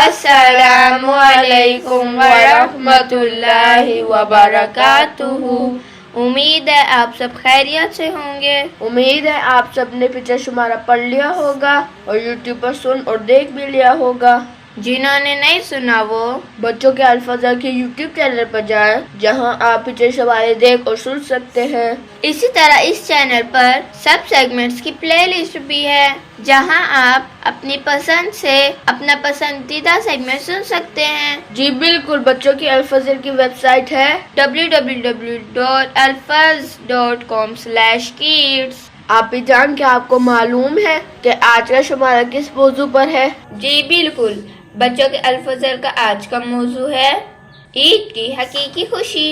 السلام علیکم ورحمۃ اللہ وبرکاتہ۔ امید ہے آپ سب خیریت سے ہوں گے۔ امید ہے آپ سب نے پچھلا شمارہ پڑھ لیا ہوگا اور یوٹیوب پر سن اور دیکھ بھی لیا ہوگا۔ جنہوں نے نہیں سنا وہ بچوں کے الفاظ کے یوٹیوب چینل پر جائیں، جہاں آپ پچھلے شمارے دیکھ اور سن سکتے ہیں۔ اسی طرح اس چینل پر سب سیگمنٹس کی پلے لسٹ بھی ہے، جہاں آپ اپنی پسند سے اپنا پسندیدہ سیگمنٹ سن سکتے ہیں۔ جی بالکل، بچوں کی الفاظر کی ویب سائٹ ہے www.alfaz.com/kids۔ آپ بھی جان کے آپ کو معلوم ہے کہ آج کا شمارہ کس موضوع پر ہے؟ جی بالکل، بچوں کے الفاظر کا آج کا موضوع ہے عید کی حقیقی خوشی۔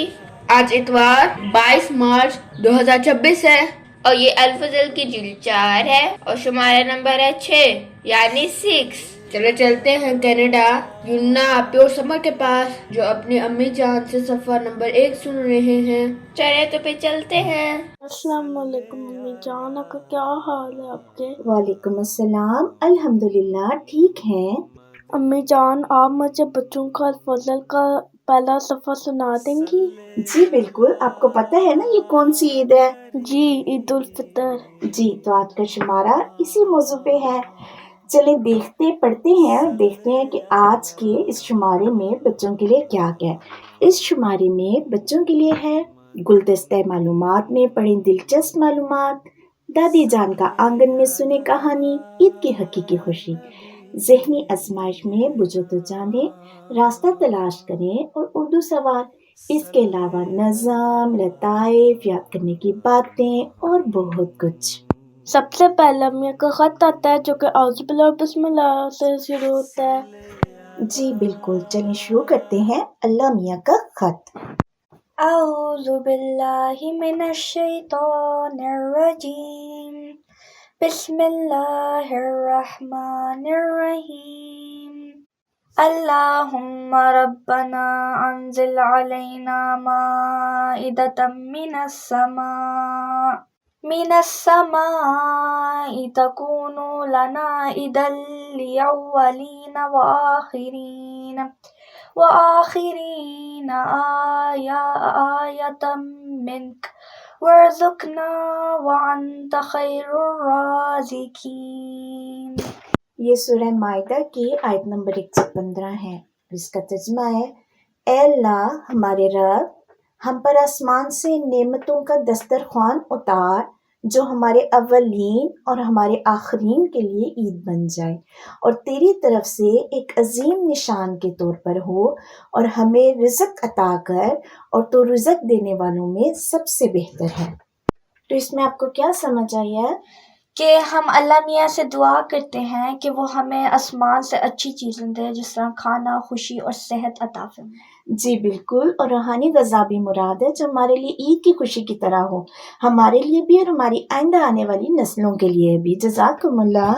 آج اتوار 22 مارچ 2026 ہے اور یہ الفاظل کی جلد 4 ہے اور شمارہ نمبر ہے 6 یعنی 6۔ چلے چلتے ہیں کینیڈا یونا پیور سمر کے پاس، جو اپنی امی جان سے صفحہ نمبر 1 سن رہے ہیں۔ چلے تو پھر چلتے ہیں۔ السلام علیکم امی جان، آپ کا کیا حال ہے آپ کے؟ وعلیکم السلام، الحمدللہ ٹھیک ہیں۔ امی جان، آپ مجھے بچوں کا الفضل کا پہلا صفحہ سنا دیں گی؟ جی بالکل، آپ کو پتہ ہے نا یہ کون سی عید ہے؟ جی، عید الفطر۔ جی، تو آج کا شمارہ اسی موضوع پہ ہے۔ چلیں پڑھتے ہیں اور دیکھتے ہیں کہ آج کے اس شمارے میں بچوں کے لیے کیا ہے۔ اس شمارے میں بچوں کے لیے ہے گلدستہ معلومات میں پڑھیں دلچسپ معلومات، دادی جان کا آنگن میں سنیں کہانی، عید کی حقیقی خوشی، ذہنی آزمائش میں بجھو تو جانے، راستہ تلاش کریں اور اردو سوال، اس کے علاوہ نظم، لطائف، یاد کرنے کی باتیں اور بہت کچھ۔ سب سے پہلا میاں کا خط آتا ہے جو کہ اعوذ باللہ بسم اللہ سے شروع ہوتا ہے۔ جی بالکل، چلیں شروع کرتے ہیں اللہ میاں کا خط۔ اعوذ باللہ من الشیطان الرجیم، بسم اللہ الرحمن الرحیم، اللہم ربنا انزل علینا مائدۃ من السماء تکون لنا عیدا للاولین وآخرین آیۃ منک وارزقنا وانت خیر الرازقین۔ یہ سورہ مائدہ کی آیت نمبر 115 ہے۔ اس کا ترجمہ ہے، اے اللہ ہمارے رب، ہم پر آسمان سے نعمتوں کا دسترخوان اتار جو ہمارے اولین اور ہمارے آخرین کے لیے عید بن جائے اور تیری طرف سے ایک عظیم نشان کے طور پر ہو، اور ہمیں رزق عطا کر اور تو رزق دینے والوں میں سب سے بہتر ہے۔ تو اس میں آپ کو کیا سمجھ آئی ہے؟ کہ ہم اللہ میاں سے دعا کرتے ہیں کہ وہ ہمیں آسمان سے اچھی چیزیں دے، جس طرح کھانا، خوشی اور صحت عطا فرمائے۔ جی بالکل، اور روحانی غذا بھی مراد ہے جو ہمارے لیے عید کی خوشی کی طرح ہو، ہمارے لیے بھی اور ہماری آئندہ آنے والی نسلوں کے لیے بھی۔ جزاکم اللہ۔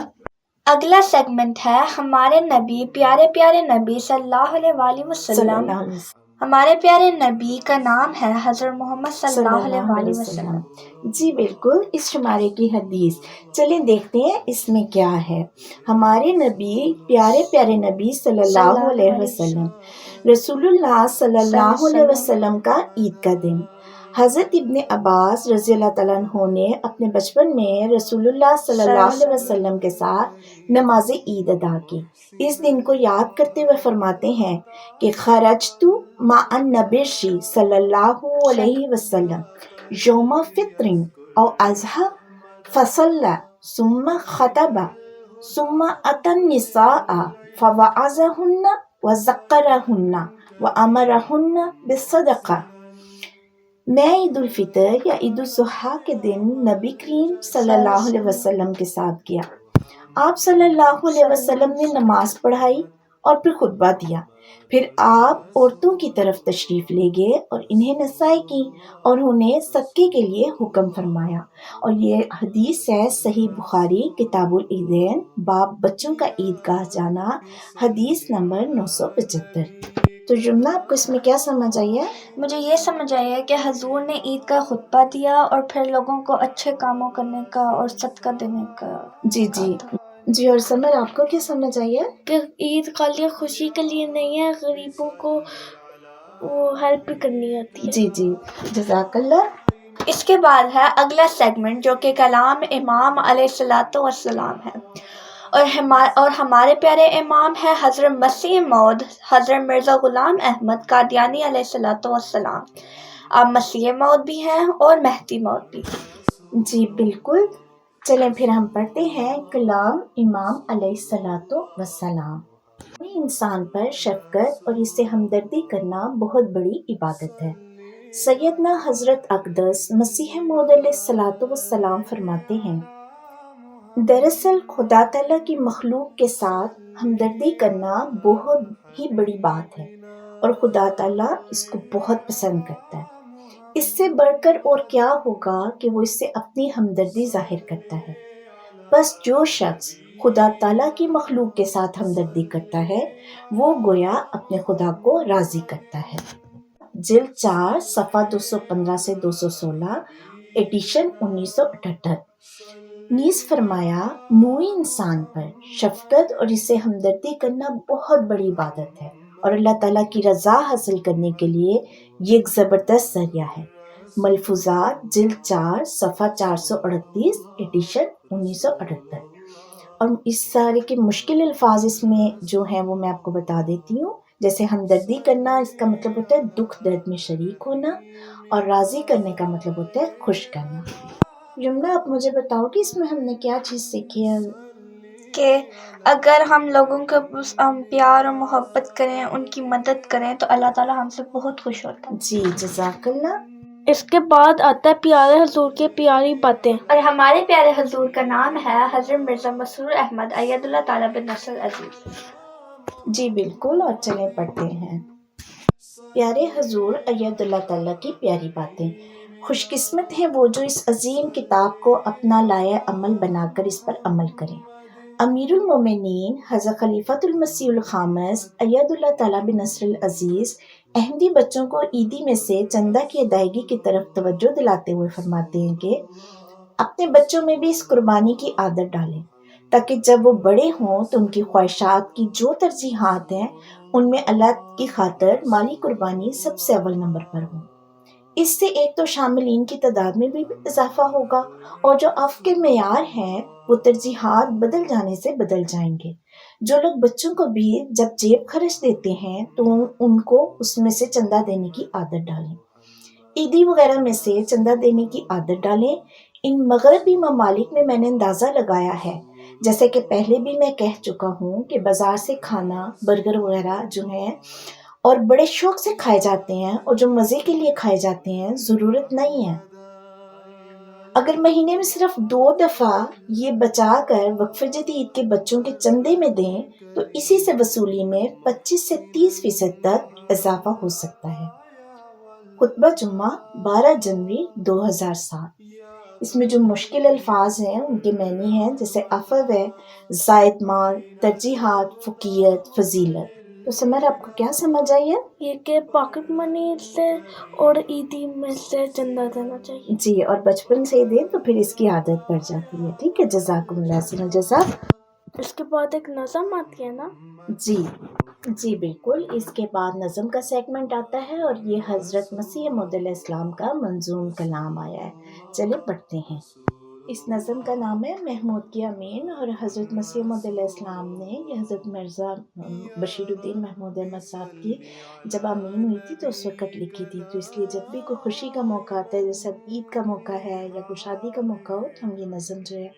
اگلا سیگمنٹ ہے ہمارے نبی، پیارے پیارے نبی صلی اللہ علیہ وآلہ وسلم۔ ہمارے پیارے نبی کا نام ہے حضرت محمد صلی اللہ علیہ وسلم۔ جی بالکل، اس شمارے کی حدیث چلیں دیکھتے ہیں اس میں کیا ہے۔ ہمارے نبی، پیارے پیارے نبی صلی اللہ علیہ وسلم، رسول اللہ صلی اللہ علیہ وسلم کا عید کا دن۔ حضرت ابن عباس رضی اللہ تعالیٰ عنہ نے اپنے بچپن میں رسول اللہ صلی اللہ علیہ وسلم کے ساتھ نماز عید ادا کی۔ اس دن کو یاد کرتے ہوئے فرماتے ہیں کہ خرجت مع النبی صلی اللہ علیہ وسلم یوم فطر او اضحیٰ فصلی ثم خطب ثم اتی النساء فوعظہن وذکرہن وامرہن بالصدقہ۔ میں عید الفطر یا عید الاضحیٰ کے دن نبی کریم صلی اللہ علیہ وسلم کے ساتھ گیا۔ آپ صلی اللہ علیہ وسلم نے نماز پڑھائی اور پھر خطبہ دیا، پھر آپ عورتوں کی طرف تشریف لے گئے اور انہیں نصیحت کی اور انہیں صدقے کے لیے حکم فرمایا۔ اور یہ حدیث ہے صحیح بخاری کتاب العیدین، باب بچوں کا عید گاہ جانا، حدیث نمبر 975۔ تو جملہ آپ کو اس میں کیا سمجھ آئی ہے؟ مجھے یہ سمجھ آئی ہے کہ حضور نے عید کا خطبہ دیا اور پھر لوگوں کو اچھے کاموں کرنے کا اور صدقہ دینے کا۔ جی جی اور سمر آپ کو کیا سمجھ آئی ہے؟ کہ عید خالی خوشی کے لیے نہیں ہے، غریبوں کو وہ ہیلپ بھی کرنی آتی ہے۔ جی جی جزاک اللہ۔ اس کے بعد ہے اگلا سیگمنٹ جو کہ کلام امام علیہ الصلوۃ والسلام ہے، اور ہمارے پیارے امام ہے حضرت مسیح موعود حضرت مرزا غلام احمد قادیانی علیہ الصلوۃ والسلام۔ آپ مسیح موعود بھی ہیں اور مہدی موعود بھی۔ جی بالکل، چلیں پھر ہم پڑھتے ہیں کلام امام علیہ الصلوۃ والسلام۔ انسان پر شفقت اور اس سے ہمدردی کرنا بہت بڑی عبادت ہے۔ سیدنا حضرت اقدس مسیح موعود علیہ الصلوۃ والسلام فرماتے ہیں، دراصل خدا تعالیٰ کی مخلوق کے ساتھ ہمدردی کرنا بہت ہی بڑی بات ہے اور خدا تعالیٰ اس کو بہت پسند کرتا ہے۔ اس سے بڑھ کر اور کیا ہوگا کہ وہ اس سے اپنی ہمدردی ظاہر کرتا ہے۔ بس جو شخص خدا تعالیٰ کی مخلوق کے ساتھ ہمدردی کرتا ہے وہ گویا اپنے خدا کو راضی کرتا ہے۔ جلد 4 صفحہ 215 سے 216 ایڈیشن 1978۔ نیز فرمایا، نوعی انسان پر شفقت اور اس سے ہمدردی کرنا بہت بڑی عبادت ہے اور اللہ تعالیٰ کی رضا حاصل کرنے کے لیے یہ ایک زبردست ذریعہ ہے۔ ملفوظات جلد 4 صفحہ 438 ایڈیشن 1978۔ اور اس سارے کے مشکل الفاظ اس میں جو ہیں وہ میں آپ کو بتا دیتی ہوں۔ جیسے ہمدردی کرنا اس کا مطلب ہوتا ہے دکھ درد میں شریک ہونا، اور راضی کرنے کا مطلب ہوتا ہے خوش کرنا۔ یمنا آپ مجھے بتاؤ کہ اس میں ہم نے کیا چیز سیکھی ہے؟ کہ اگر ہم لوگوں کے پیار اور محبت کریں، ان کی مدد کریں تو اللہ تعالیٰ ہم سے بہت خوش ہوتا ہے۔ جی جزاک اللہ۔ اس کے بعد آتا ہے پیارے حضور کی پیاری باتیں، اور ہمارے پیارے حضور کا نام ہے حضرت مرزا مسرور احمد اید اللہ تعالیٰ بن نصر عزیز۔ جی بالکل، اور چلیں پڑھتے ہیں۔ پیارے حضور اید اللہ تعالیٰ کی پیاری باتیں۔ خوش قسمت ہیں وہ جو اس عظیم کتاب کو اپنا لائحہ عمل بنا کر اس پر عمل کریں۔ امیر المومنین حضرت خلیفۃ المسیح الخامس اید اللہ تعالیٰ بن نصر العزیز احمدی بچوں کو عیدی میں سے چندہ کی ادائیگی کی طرف توجہ دلاتے ہوئے فرماتے ہیں کہ اپنے بچوں میں بھی اس قربانی کی عادت ڈالیں تاکہ جب وہ بڑے ہوں تو ان کی خواہشات کی جو ترجیحات ہیں ان میں اللہ کی خاطر مالی قربانی سب سے اول نمبر پر ہو۔ اس سے ایک تو شاملین کی تعداد میں بھی اضافہ ہوگا اور جو عفو کے معیار ہیں وہ ترجیحات بدل جانے سے بدل جائیں گے۔ جو لوگ بچوں کو بھی جب جیب خرچ دیتے ہیں تو ان کو اس میں سے چندہ دینے کی عادت ڈالیں، عیدی وغیرہ میں سے چندہ دینے کی عادت ڈالیں۔ ان مغربی ممالک میں میں نے اندازہ لگایا ہے، جیسے کہ پہلے بھی میں کہہ چکا ہوں کہ بازار سے کھانا برگر وغیرہ جو ہیں اور بڑے شوق سے کھائے جاتے ہیں اور جو مزے کے لیے کھائے جاتے ہیں، ضرورت نہیں ہے۔ اگر مہینے میں صرف 2 دفعہ یہ بچا کر وقف جدید کے بچوں کے چندے میں دیں تو اسی سے وصولی میں 25 سے 30% تک اضافہ ہو سکتا ہے۔ خطبہ جمعہ 12 جنوری 2007۔ اس میں جو مشکل الفاظ ہیں ان کے معنی ہیں جیسے عفو ہے، زائد مال، ترجیحات، فقیت، فضیلت۔ تو سمر آپ کو کیا سمجھ آئی ہے؟ یہ کہ پاکٹ منی سے اور عیدی میں سے چندہ دینا چاہیے۔ جی، اور بچپن سے ہی دیں تو پھر اس کی عادت پڑ جاتی ہے۔ ٹھیک ہے، جزاکم اللہ خیر الجزا۔ اس کے بعد ایک نظم آتی ہے نا؟ جی بالکل، اس کے بعد نظم کا سیگمنٹ آتا ہے اور یہ حضرت مسیح موعود علیہ السلام کا منظوم کلام آیا ہے۔ چلے پڑھتے ہیں۔ اس نظم کا نام ہے محمود کی امین، اور حضرت مسیح موعود علیہ السلام نے یہ حضرت مرزا بشیر الدین محمود احمد صاحب کی جب امین ہوئی تھی تو اس وقت لکھی تھی، تو اس لیے جب بھی کوئی خوشی کا موقع آتا ہے، جیسے عید کا موقع ہے یا کوئی شادی کا موقع ہو تو ہم یہ نظم جو ہے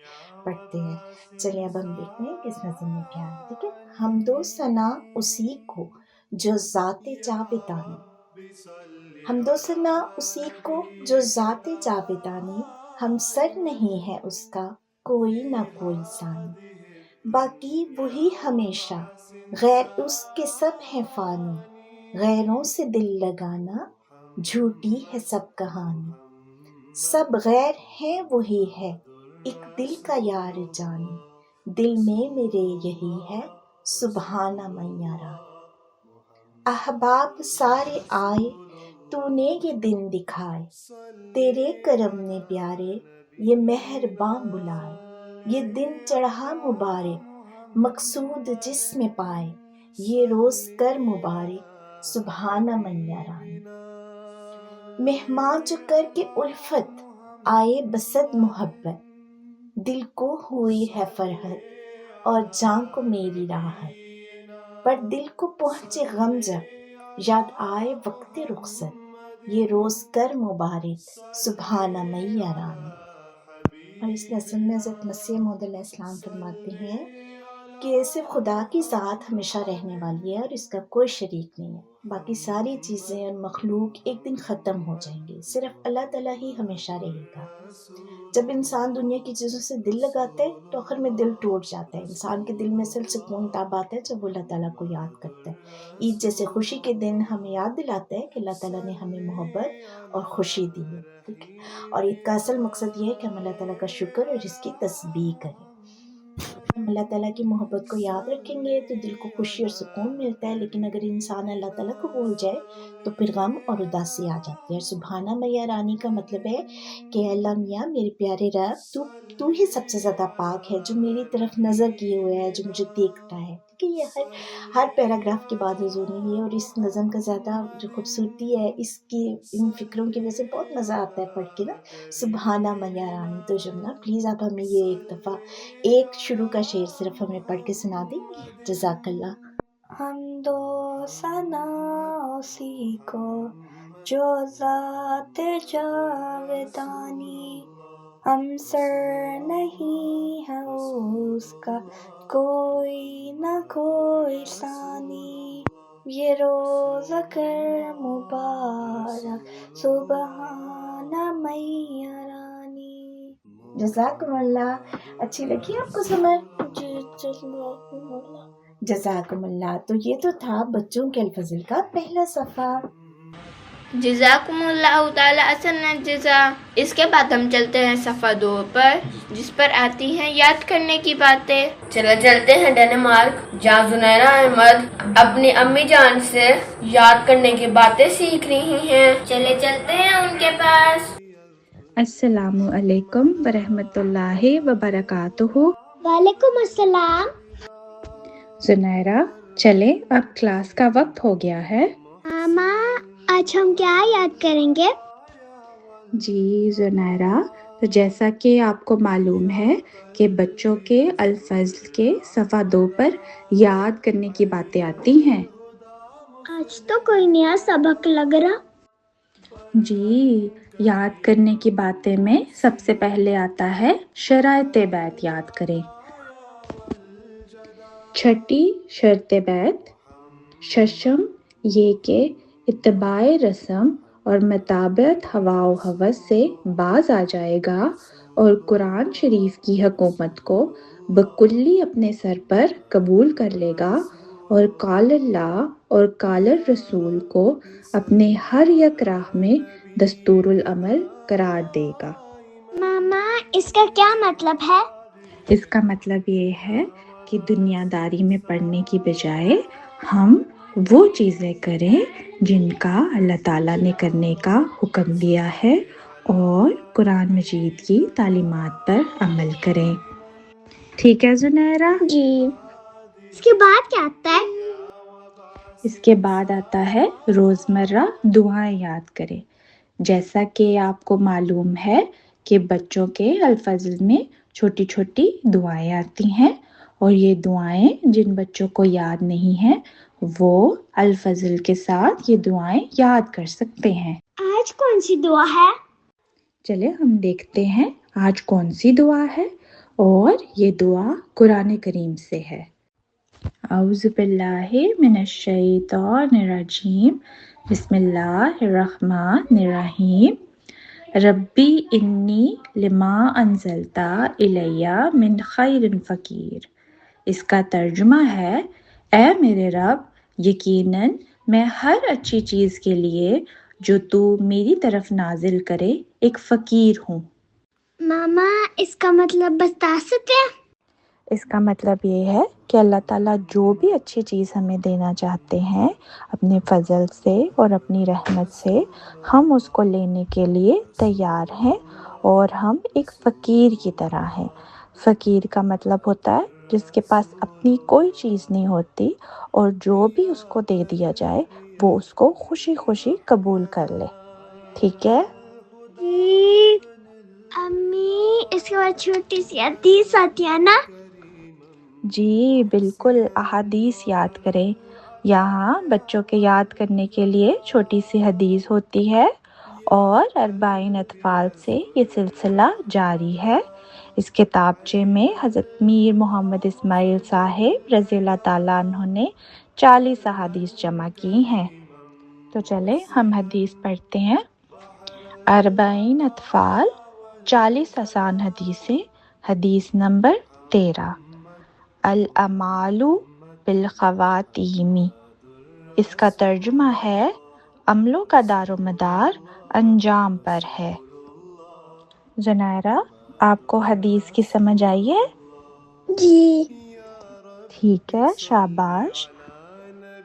پڑھتے ہیں۔ چلیے اب ہم دیکھتے ہیں کہ اس نظم میں کیا ہے۔ ٹھیک ہے، حمد و ثنا اسی کو جو ذات جاودانی، حمد و ثنا اسی کو جو ذات جاودانی، ہم سر نہیں ہے اس کا کوئی نہ کوئی ثانی، باقی وہی ہمیشہ غیر اس کے سب ہیں فانی، غیروں سے دل لگانا جھوٹی ہے سب کہانی، سب غیر ہیں وہی ہے ایک دل کا یار جانی، دل میں میرے یہی ہے سبحانہ من یارا، احباب سارے آئے تو نے یہ دن دکھائے، تیرے کرم نے پیارے یہ مہرباں بلائے، یہ دن چڑھا مبارک، مقصود جس میں پائے، یہ روز کر مبارک، سبحان من یرانی۔ مہمان جو کر کے الفت، آئے بصد محبت، دل کو ہوئی ہے فرحت اور جان کو میری راحت، پر دل کو پہنچے غم جب، یاد آئے وقت رخصت، یہ روز کر مبارک، سبحان من یرانی۔ اور اس نظم میں حضرت مسیح موعود علیہ السلام فرماتے ہیں کہ صرف خدا کی ذات ہمیشہ رہنے والی ہے اور اس کا کوئی شریک نہیں ہے، باقی ساری چیزیں اور مخلوق ایک دن ختم ہو جائیں گے، صرف اللہ تعالیٰ ہی ہمیشہ رہے گا۔ جب انسان دنیا کی چیزوں سے دل لگاتا ہے تو آخر میں دل ٹوٹ جاتا ہے۔ انسان کے دل میں اصل سکون تب آتا ہے جب وہ اللہ تعالیٰ کو یاد کرتا ہے۔ عید جیسے خوشی کے دن ہمیں یاد دلاتا ہے کہ اللہ تعالیٰ نے ہمیں محبت اور خوشی دی ہے، ٹھیک ہے؟ اور عید کا اصل مقصد یہ ہے کہ ہم اللہ تعالیٰ کا شکر اور اس کی تسبیح کریں۔ ہم اللہ تعالیٰ کی محبت کو یاد رکھیں گے تو دل کو خوشی اور سکون ملتا ہے، لیکن اگر انسان اللہ تعالیٰ کو بھول جائے تو پھر غم اور اداسی آ جاتی ہے۔ سبحانہ میاں رانی کا مطلب ہے کہ اللہ میاں میرے پیارے رب، تو ہی سب سے زیادہ پاک ہے، جو میری طرف نظر کیے ہوئے ہے، جو مجھے دیکھتا ہے۔ کہ یہ ہر پیراگراف کے بعد حضور نے یہ، اور اس نظم کا زیادہ جو خوبصورتی ہے اس کی ان فکروں کی وجہ سے بہت مزہ آتا ہے پڑھ کے نا، سبحانہ میاں رانی۔ تو جمنا پلیز آپ ہمیں یہ ایک دفعہ ایک شروع کا شعر صرف ہمیں پڑھ کے سنا دیں، جزاک اللہ۔ حمد و ثنا اسی کو جو ذات جاودانی، ہم سر نہیں ہے اس کا کوئی نہ کوئی ثانی، یہ روز کر مبارک، سبحان میاں رانی۔ جزاکم اللہ۔ اچھی لگی آپ کو سمجھ؟ جزاکم اللہ۔ تو یہ تو تھا بچوں کے الفضل کا پہلا صفحہ۔ جزاکم اللہ تعالی احسن الجزا۔ اس کے بعد ہم چلتے ہیں صفحہ 2 پر، جس پر آتی ہیں یاد کرنے کی باتیں۔ چلتے ہیں ڈنمارک، جہاں زنیرہ احمد اپنی امی جان سے یاد کرنے کی باتیں سیکھ رہی ہیں۔ چلتے ہیں ان کے پاس۔ السلام علیکم ورحمۃ اللہ وبرکاتہ۔ وعلیکم السلام۔ زنیرہ، چلے اب کلاس کا وقت ہو گیا ہے۔ ماما، آج ہم کیا یاد کریں گے؟ جی زنیرہ، تو جیسا کہ آپ کو معلوم ہے کہ بچوں کے الفضل کے صفحہ 2 پر یاد کرنے کی باتیں آتی ہیں۔ آج تو کوئی نیا سبق لگ رہا۔ جی، یاد کرنے کی باتیں میں سب سے پہلے آتا ہے شرائط بیعت یاد کریں۔ چھٹی شرط بیعت، ششم یہ کہ اتباع رسم اور مطابقت ہوا و ہوس سے باز آ جائے گا اور قرآن شریف کی حکومت کو بکلی اپنے سر پر قبول کر لے گا اور قال اللہ اور قال الرسول کو اپنے ہر یک راہ میں دستور العمل قرار دے گا۔ ماما، اس کا کیا مطلب ہے؟ اس کا مطلب یہ ہے کہ دنیا داری میں پڑھنے کی بجائے ہم وہ چیزیں کریں جن کا اللہ تعالیٰ نے کرنے کا حکم دیا ہے اور قرآن مجید کی تعلیمات پر عمل کریں۔ ٹھیک ہے زنیرہ؟ جی۔ اس کے بعد کیا آتا ہے؟ اس کے بعد آتا ہے روزمرہ دعائیں یاد کریں۔ جیسا کہ آپ کو معلوم ہے کہ بچوں کے الفضل میں چھوٹی چھوٹی دعائیں آتی ہیں، اور یہ دعائیں جن بچوں کو یاد نہیں ہیں وہ الفضل کے ساتھ یہ دعائیں یاد کر سکتے ہیں۔ آج کون سی دعا ہے؟ چلے ہم دیکھتے ہیں آج کون سی دعا ہے، اور یہ دعا قرآن کریم سے ہے۔ اعوذ باللہ من الشیطان الرجیم، بسم اللہ الرحمن الرحیم، ربی انی لما انزلتا الیہ من خیر فقیر۔ اس کا ترجمہ ہے، اے میرے رب، یقیناً میں ہر اچھی چیز کے لیے جو تو میری طرف نازل کرے ایک فقیر ہوں۔ ماما، اس کا مطلب بتا سکتے ہیں؟ اس کا مطلب یہ ہے کہ اللہ تعالیٰ جو بھی اچھی چیز ہمیں دینا چاہتے ہیں اپنے فضل سے اور اپنی رحمت سے، ہم اس کو لینے کے لیے تیار ہیں، اور ہم ایک فقیر کی طرح ہیں۔ فقیر کا مطلب ہوتا ہے جس کے پاس اپنی کوئی چیز نہیں ہوتی اور جو بھی اس کو دے دیا جائے وہ اس کو خوشی خوشی قبول کر لے. ٹھیک ہے؟ جی امی، اس کے بعد چھوٹی سی حدیث آتی ہے نا؟ جی بالکل، احادیث یاد کریں. یہاں بچوں کے یاد کرنے کے لیے چھوٹی سی حدیث ہوتی ہے اور 40 اطفال سے یہ سلسلہ جاری ہے. اس کتابچے میں حضرت میر محمد اسماعیل صاحب رضی اللہ تعالیٰ عنہ نے 40 احادیث جمع کی ہیں. تو چلیں ہم حدیث پڑھتے ہیں. 40 اطفال، 40 آسان حدیثیں. حدیث نمبر 13. الاعمال بالخواتیم. اس کا ترجمہ ہے عملوں کا دار و مدار انجام پر ہے. زنائرہ، آپ کو حدیث کی سمجھ آئی ہے؟ جی ٹھیک ہے، شاباش.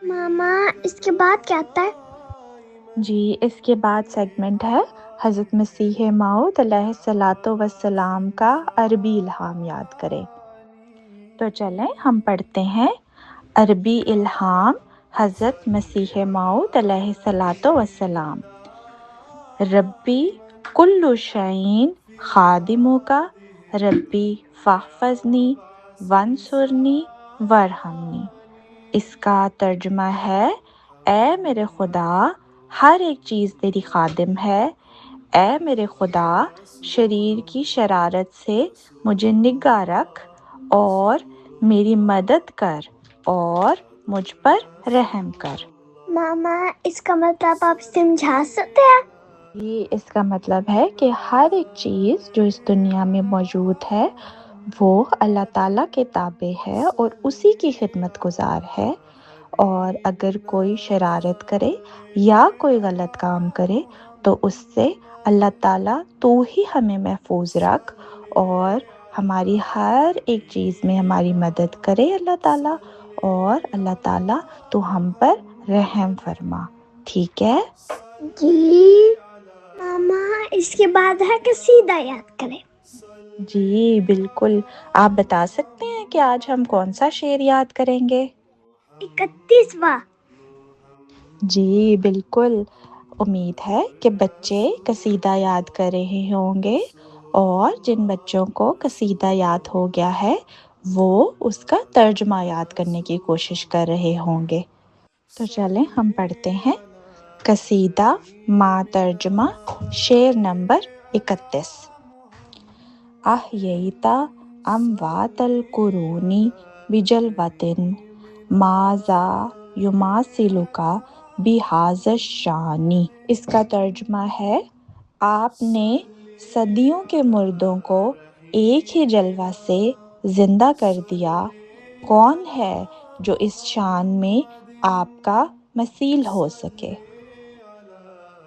ماما، اس کے بعد کیا آتا ہے؟ جی اس کے بعد سیگمنٹ ہے حضرت مسیح موعود علیہ الصلوۃ والسلام کا عربی الہام یاد کریں. تو چلیں ہم پڑھتے ہیں عربی الہام حضرت مسیح موعود علیہ الصلوۃ والسلام. ربی کل شعین خادموں کا، ربی فاحفظنی وانصرنی ورحمنی. اس کا ترجمہ ہے اے میرے خدا، ہر ایک چیز تیری خادم ہے. اے میرے خدا، شریر کی شرارت سے مجھے نگاہ رکھ اور میری مدد کر اور مجھ پر رحم کر. ماما، اس کا مطلب آپ سمجھا سکتے ہیں؟ یہ اس کا مطلب ہے کہ ہر ایک چیز جو اس دنیا میں موجود ہے وہ اللہ تعالیٰ کے تابع ہے اور اسی کی خدمت گزار ہے، اور اگر کوئی شرارت کرے یا کوئی غلط کام کرے تو اس سے اللہ تعالیٰ تو ہی ہمیں محفوظ رکھ اور ہماری ہر ایک چیز میں ہماری مدد کرے اللہ تعالیٰ، اور اللہ تعالیٰ تو ہم پر رحم فرما. ٹھیک ہے؟ جی ماما، اس کے بعد ہے قصیدہ یاد کریں. جی بالکل. آپ بتا سکتے ہیں کہ آج ہم کون سا شعر یاد کریں گے؟ 31واں. جی بالکل. امید ہے کہ بچے قصیدہ یاد کر رہے ہوں گے، اور جن بچوں کو قصیدہ یاد ہو گیا ہے وہ اس کا ترجمہ یاد کرنے کی کوشش کر رہے ہوں گے. تو چلیں ہم پڑھتے ہیں قصیدہ ما ترجمہ شعر نمبر 31. احییتا اموات القرون بجلوۃ ماذا یماثلک بہذا الشان. اس کا ترجمہ ہے آپ نے صدیوں کے مردوں کو ایک ہی جلوہ سے زندہ کر دیا، کون ہے جو اس شان میں آپ کا مثیل ہو سکے؟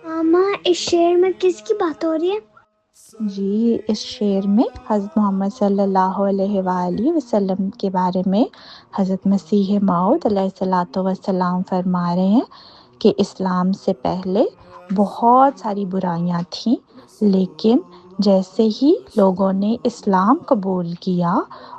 ماما، اس شعر میں کس کی بات ہو رہی ہے؟ جی اس شعر میں حضرت محمد صلی اللہ علیہ وآلہ وسلم کے بارے میں حضرت مسیح موعود علیہ الصلوۃ والسلام فرما رہے ہیں کہ اسلام سے پہلے بہت ساری برائیاں تھیں، لیکن جیسے ہی لوگوں نے اسلام قبول کیا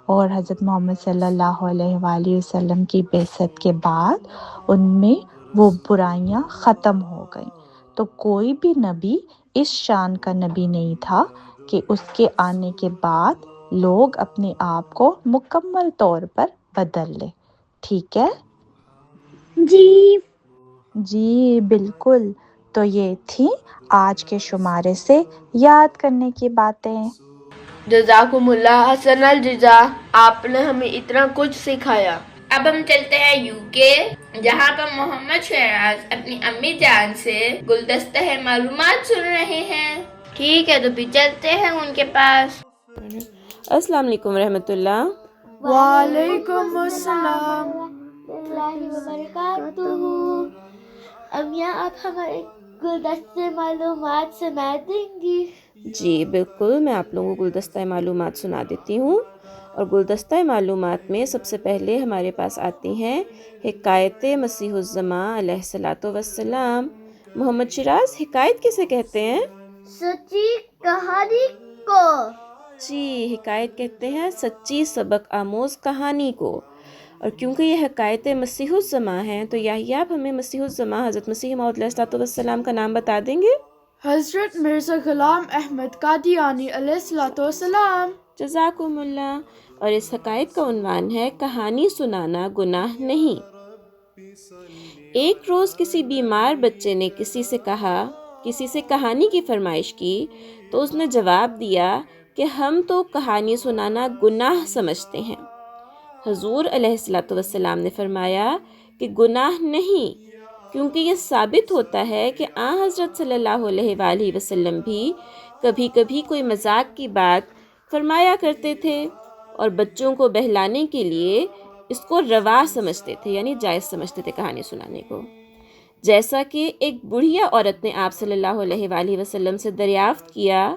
اور حضرت محمد صلی اللہ علیہ وآلہ وسلم کی بعثت کے بعد ان میں وہ برائیاں ختم ہو گئیں. تو کوئی بھی نبی اس شان کا نبی نہیں تھا کہ اس کے آنے کے بعد لوگ اپنے آپ کو مکمل طور پر بدل لیں. ٹھیک ہے؟ جی بالکل. تو یہ تھی آج کے شمارے سے یاد کرنے کی باتیں. جزاکم اللہ حسن الجزا، آپ نے ہمیں اتنا کچھ سکھایا. اب ہم چلتے ہیں UK، جہاں پر محمد شہراز اپنی امی جان سے گلدستہ معلومات سن رہے ہیں. ٹھیک ہے، تو بھی چلتے ہیں ان کے پاس. السلام علیکم ورحمۃ اللہ. وعلیکم السلام. وبرکاتہ. امیاں، آپ ہمارے گلدستے معلومات سنا دیں گی؟ جی بالکل، میں آپ لوگوں کو گلدستہ معلومات سنا دیتی ہوں. اور گلدستہ معلومات میں سب سے پہلے ہمارے پاس آتی ہیں حکایت مسیح الزماں علیہ الصلوۃ والسلام. محمد شیراز، حکایت کسے کہتے ہیں؟ سچی کہانی کو. سچی حکایت کہتے ہیں سچی سبق آموز کہانی کو، اور کیونکہ یہ حکایت مسیح الزماں ہیں تو یہی آپ ہمیں مسیح الزماں حضرت مسیح موعود علیہ السلام کا نام بتا دیں گے؟ حضرت مرزا غلام احمد قادیانی علیہ السلام۔ جزاکم اللہ۔ اور اس حکایت کا عنوان ہے کہانی سنانا گناہ نہیں۔ ایک روز کسی بیمار بچے نے کسی سے کہانی کی فرمائش کی تو اس نے جواب دیا کہ ہم تو کہانی سنانا گناہ سمجھتے ہیں۔ حضور علیہ السلام نے فرمایا کہ گناہ نہیں، کیونکہ یہ ثابت ہوتا ہے کہ حضرت صلی اللہ علیہ وآلہ وسلم بھی کبھی کبھی کوئی مذاق کی بات فرمایا کرتے تھے اور بچوں کو بہلانے کے لیے اس کو روا سمجھتے تھے، یعنی جائز سمجھتے تھے کہانی سنانے کو۔ جیسا کہ ایک بڑھیا عورت نے آپ صلی اللہ علیہ وآلہ وسلم سے دریافت کیا